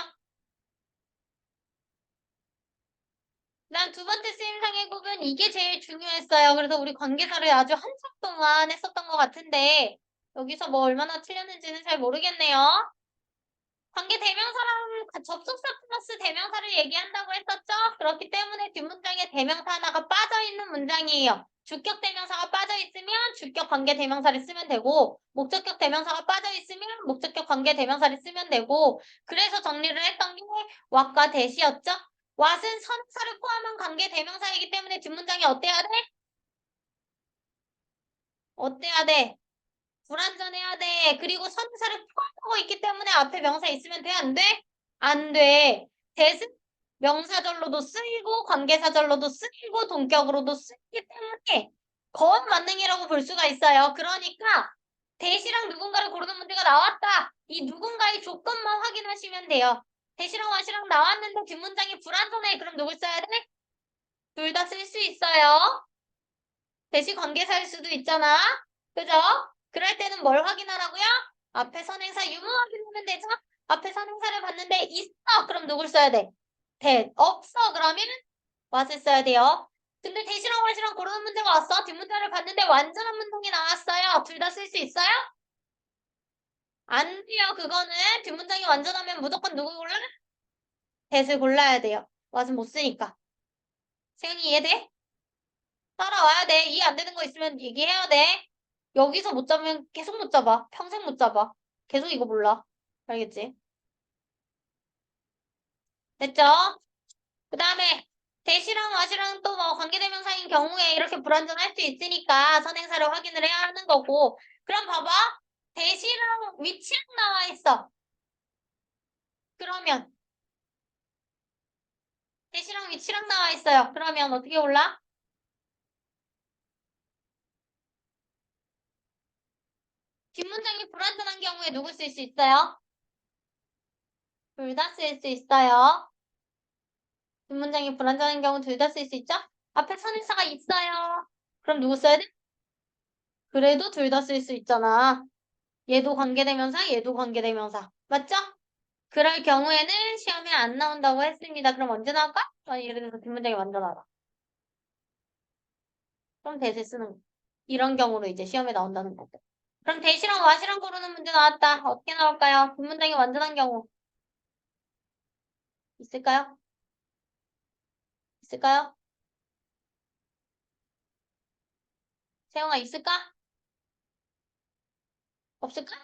난 두 번째 쓰임상의 구분 이게 제일 중요했어요. 그래서 우리 관계사를 아주 한참 동안 했었던 것 같은데 여기서 뭐 얼마나 틀렸는지는 잘 모르겠네요. 관계 대명사랑 접속사 플러스 대명사를 얘기한다고 했었죠? 그렇기 때문에 뒷문장에 대명사 하나가 빠져있는 문장이에요. 주격 대명사가 빠져있으면 주격 관계 대명사를 쓰면 되고 목적격 대명사가 빠져있으면 목적격 관계 대명사를 쓰면 되고 그래서 정리를 했던 게 what과 that이었죠? what은 선행사를 포함한 관계 대명사이기 때문에 뒷문장이 어때야 돼? 어때야 돼? 불완전해야 돼. 그리고 선행사를 포함하고 있기 때문에 앞에 명사 있으면 돼? 안 돼? 안 돼. 대신 명사절로도 쓰이고 관계사절로도 쓰이고 동격으로도 쓰이기 때문에 거의 만능이라고 볼 수가 있어요. 그러니까 대시랑 누군가를 고르는 문제가 나왔다. 이 누군가의 조건만 확인하시면 돼요. 대시랑 와시랑 나왔는데 뒷문장이 불완전해. 그럼 누굴 써야 돼? 둘 다 쓸 수 있어요. 대시 관계사일 수도 있잖아. 그죠? 그럴 때는 뭘 확인하라고요? 앞에 선행사 유무 확인하면 되죠? 앞에 선행사를 봤는데 있어. 그럼 누굴 써야 돼? 없어. 그러면 what을 써야 돼요. 근데 대시랑 what이랑 고르는 문제가 왔어. 뒷문장을 봤는데 완전한 문장이 나왔어요. 둘 다 쓸 수 있어요? 안 돼요. 그거는 뒷문장이 완전하면 무조건 누구 골라? that을 골라야 돼요. what은 못 쓰니까. 세연이 이해돼? 따라와야 돼. 이해 안 되는 거 있으면 얘기해야 돼. 여기서 못 잡으면 계속 못 잡아. 평생 못 잡아. 계속 이거 몰라. 알겠지? 됐죠? 그 다음에 대시랑 와시랑 또 뭐 관계대명사인 경우에 이렇게 불완전할 수 있으니까 선행사를 확인을 해야 하는 거고. 그럼 봐봐. 대시랑 위치랑 나와 있어. 그러면 대시랑 위치랑 나와 있어요. 그러면 어떻게 올라? 뒷문장이 불완전한 경우에 누구 쓸 수 있어요? 둘 다 쓸 수 있어요. 뒷문장이 불완전한 경우 둘 다 쓸 수 있죠? 앞에 선행사가 있어요. 그럼 누구 써야 돼? 그래도 둘 다 쓸 수 있잖아. 얘도 관계대명사, 얘도 관계대명사. 맞죠? 그럴 경우에는 시험에 안 나온다고 했습니다. 그럼 언제 나올까? 예를 들어서 뒷문장이 완전 알아. 그럼 대세 쓰는 거. 이런 경우로 이제 시험에 나온다는 거고. 그럼 대시랑 와시랑 고르는 문제 나왔다. 어떻게 나올까요? 뒷문장이 완전한 경우. 있을까요? 있을까요? 세영아 있을까? 없을까?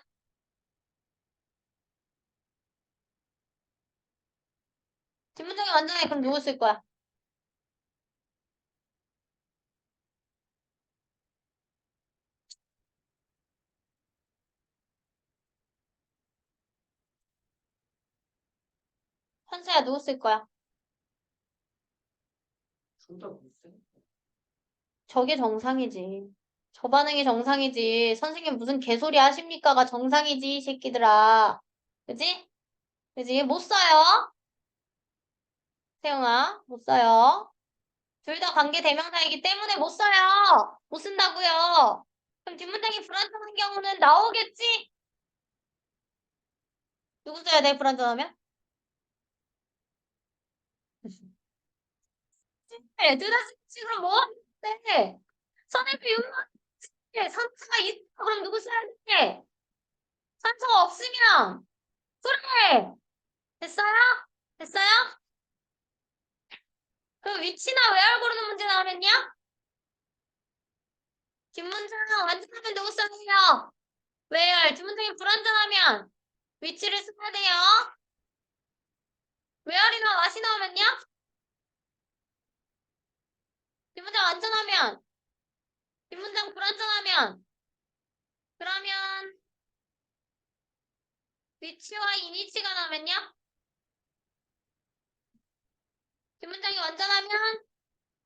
뒷문장이 완전해. 그럼 누구 쓸 거야? 현수야 누구 쓸 거야? 저게 정상이지. 저 반응이 정상이지. 선생님 무슨 개소리 하십니까가 정상이지, 이 새끼들아. 그지? 그지? 못 써요. 세영아, 못 써요. 둘 다 관계 대명사이기 때문에 못 써요. 못 쓴다고요. 그럼 뒷문장이 불완전한 경우는 나오겠지? 누구 써야 돼, 불완전하면? 네, 둘다 쓰지. 그럼 뭐? 네. 선의 비율은 선수가 있어. 그럼 누구 써야 돼? 선수가 없으면. 그래. 됐어요? 됐어요? 그 위치나 외열 고르는 문제 나오면요? 뒷문장은 완전하면 누구 써요? 외열. 뒷문장이 불완전하면 위치를 써야 돼요. 외열이나 와시 나오면요? 뒷문장 완전하면 뒷문장 불완전하면 그러면 위치와 이니치가 나오면요? 뒷문장이 완전하면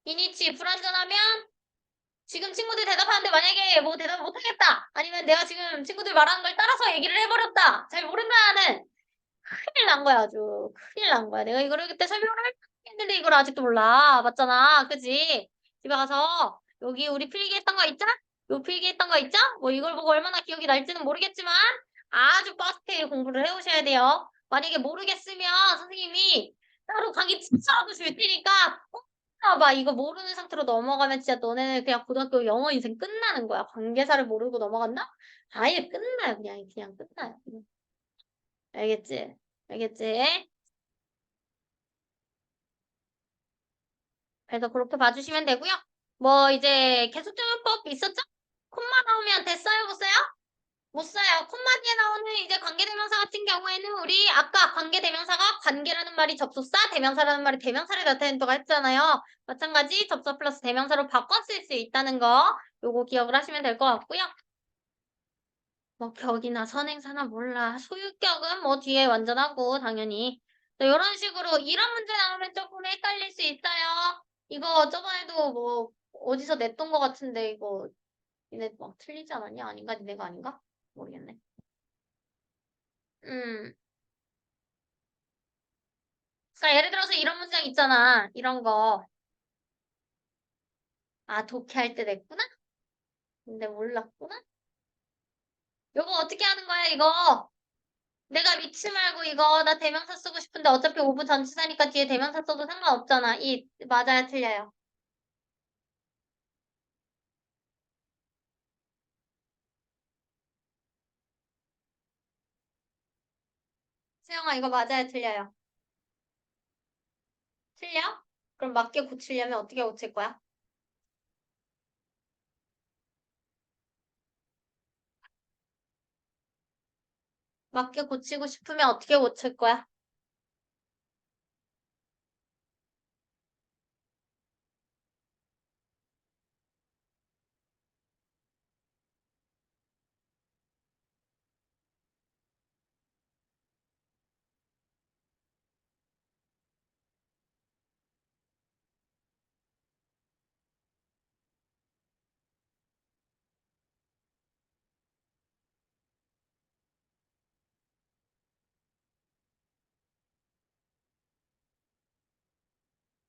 이니치 불완전하면 지금 친구들 대답하는데 만약에 뭐 대답 못하겠다 아니면 내가 지금 친구들 말하는 걸 따라서 얘기를 해버렸다 잘 모른다는 큰일 난 거야 아주 큰일 난 거야 내가 이거를 그때 설명을 했는데 이걸 아직도 몰라 맞잖아 그지 집에 가서 여기 우리 필기했던 거 있죠? 요 필기했던 거 있죠? 뭐 이걸 보고 얼마나 기억이 날지는 모르겠지만 아주 빠삭하게 공부를 해오셔야 돼요 만약에 모르겠으면 선생님이 따로 강의 진짜라도 줄 테니까 봐 이거 모르는 상태로 넘어가면 진짜 너네는 그냥 고등학교 영어 인생 끝나는 거야 관계사를 모르고 넘어간다? 아예 끝나요 그냥 끝나요 알겠지? 알겠지? 그래서 그렇게 봐주시면 되고요. 뭐 이제 계속적용법 있었죠? 콤마 나오면 됐어요? 못 써요? 못 써요. 콤마 뒤에 나오는 이제 관계대명사 같은 경우에는 우리 아까 관계대명사가 관계라는 말이 접속사, 대명사라는 말이 대명사를 나타낸다고 했잖아요. 마찬가지 접속 플러스 대명사로 바꿔 쓸 수 있다는 거 요거 기억을 하시면 될 것 같고요. 뭐 격이나 선행사나 몰라. 소유격은 뭐 뒤에 완전하고 당연히. 이런 식으로 이런 문제 나오면 조금 헷갈릴 수 있어요. 이거 저번에도 뭐 어디서 냈던 것 같은데 이거 니네 막 틀리지 않았냐? 아닌가? 니네가 아닌가? 모르겠네. 음. 그러니까 예를 들어서 이런 문장 있잖아. 이런 거. 아, 독해할 때 냈구나? 근데 몰랐구나? 요거 어떻게 하는 거야, 이거? 내가 믿지 말고 이거 나 대명사 쓰고 싶은데 어차피 오브 전치사니까 뒤에 대명사 써도 상관없잖아. 이 맞아요, 틀려요? 수영아, 이거 맞아요, 틀려요? 틀려? 그럼 맞게 고치려면 어떻게 고칠 거야? 맞게 고치고 싶으면 어떻게 고칠 거야?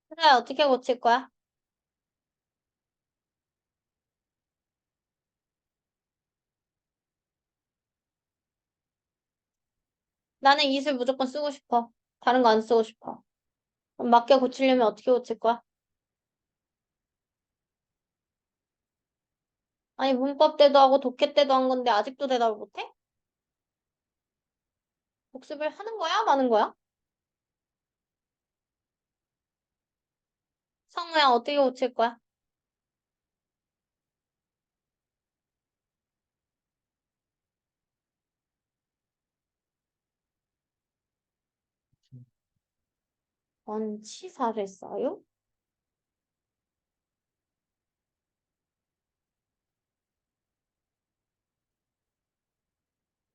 그래, 어떻게 고칠 거야? 나는 이슬 무조건 쓰고 싶어. 다른 거 안 쓰고 싶어. 그럼 맞게 고치려면 어떻게 고칠 거야? 아니, 문법 때도 하고 독해 때도 한 건데 아직도 대답을 못해? 복습을 하는 거야? 마는 거야? 성우야, 어떻게 고칠 거야? 원치사를 써요?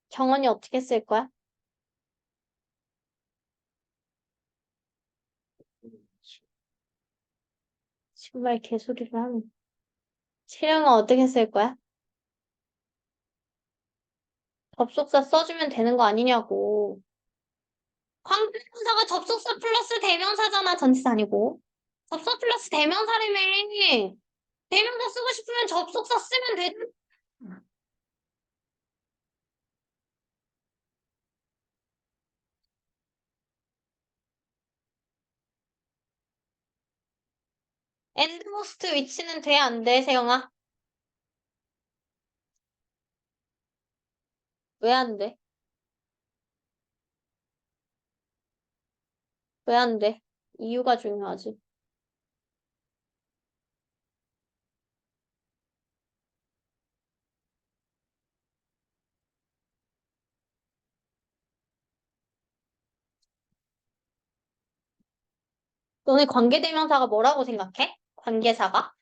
정원이 어떻게 쓸 거야? 정말 개소리를 하는. 실행은 어떻게 쓸 거야? 접속사 써주면 되는 거 아니냐고. 관계대명사가 접속사 플러스 대명사잖아. 전치사 아니고. 접속 플러스 대명사라며. 대명사 쓰고 싶으면 접속사 쓰면 돼. 엔드모스트 위치는 돼, 안 돼, 세영아? 왜 안 돼? 왜 안 돼? 이유가 중요하지. 너네 관계대명사가 뭐라고 생각해? 관계사가?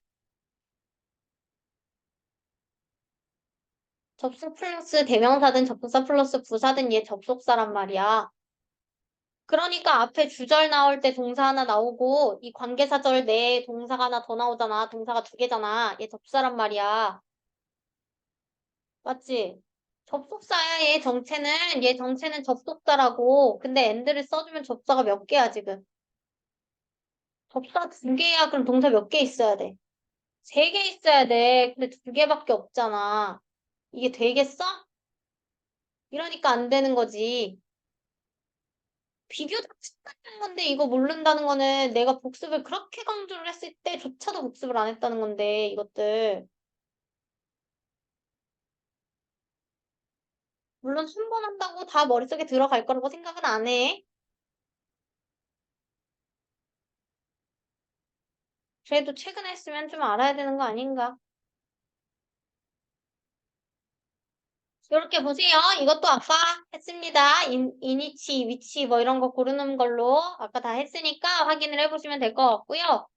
접속 플러스 대명사든 접속사 플러스 부사든 얘 접속사란 말이야. 그러니까 앞에 주절 나올 때 동사 하나 나오고 이 관계사절 내에 동사가 하나 더 나오잖아. 동사가 두 개잖아. 얘 접사란 말이야. 맞지? 접속사야 얘 정체는 접속사라고. 근데 엔드를 써주면 접사가 몇 개야 지금? 접사 두 개야. 그럼 동사 몇 개 있어야 돼? 세 개 있어야 돼. 근데 두 개밖에 없잖아. 이게 되겠어? 이러니까 안 되는 거지. 비교 자체는 건데 이거 모른다는 거는 내가 복습을 그렇게 강조를 했을 때조차도 복습을 안 했다는 건데 이것들 물론 한 번 한다고 다 머릿속에 들어갈 거라고 생각은 안 해. 그래도 최근에 했으면 좀 알아야 되는 거 아닌가? 이렇게 보세요. 이것도 아까 했습니다. 이니치, 위치 뭐 이런 거 고르는 걸로 아까 다 했으니까 확인을 해보시면 될 것 같고요.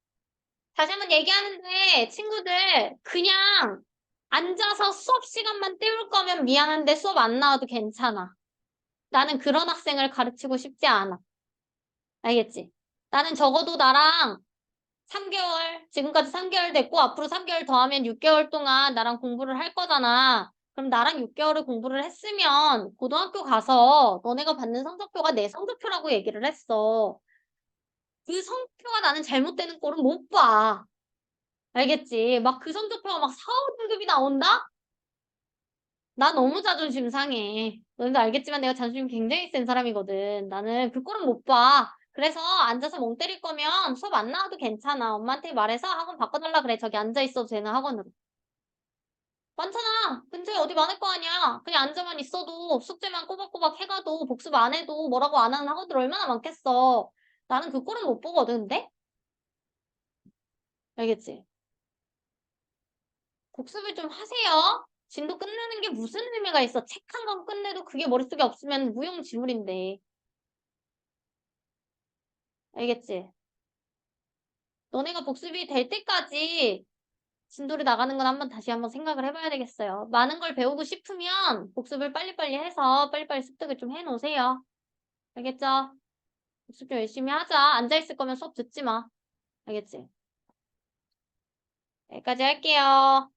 다시 한번 얘기하는데 친구들 그냥 앉아서 수업 시간만 때울 거면 미안한데 수업 안 나와도 괜찮아. 나는 그런 학생을 가르치고 싶지 않아. 알겠지? 나는 적어도 나랑 3개월, 지금까지 3개월 됐고 앞으로 3개월 더 하면 6개월 동안 나랑 공부를 할 거잖아. 그럼 나랑 6개월을 공부를 했으면 고등학교 가서 너네가 받는 성적표가 내 성적표라고 얘기를 했어. 그 성적표가 나는 잘못되는 꼴은 못 봐. 알겠지? 막 그 성적표가 막 4, 5등급이 나온다? 나 너무 자존심 상해. 너희도 알겠지만 내가 자존심 굉장히 센 사람이거든. 나는 그 꼴은 못 봐. 그래서 앉아서 멍 때릴 거면 수업 안 나와도 괜찮아. 엄마한테 말해서 학원 바꿔달라 그래. 저기 앉아 있어도 되는 학원으로. 많잖아. 근처에 어디 많을 거 아니야. 그냥 앉아만 있어도 숙제만 꼬박꼬박 해가도 복습 안 해도 뭐라고 안 하는 학원들 얼마나 많겠어. 나는 그 꼴은 못 보거든, 근데? 알겠지? 복습을 좀 하세요. 진도 끝내는 게 무슨 의미가 있어. 책 한 권 끝내도 그게 머릿속에 없으면 무용지물인데. 알겠지? 너네가 복습이 될 때까지 진도를 나가는 건 다시 한번 생각을 해봐야 되겠어요. 많은 걸 배우고 싶으면 복습을 빨리빨리 해서 빨리빨리 습득을 좀 해놓으세요. 알겠죠? 복습 좀 열심히 하자. 앉아있을 거면 수업 듣지 마. 알겠지? 여기까지 할게요.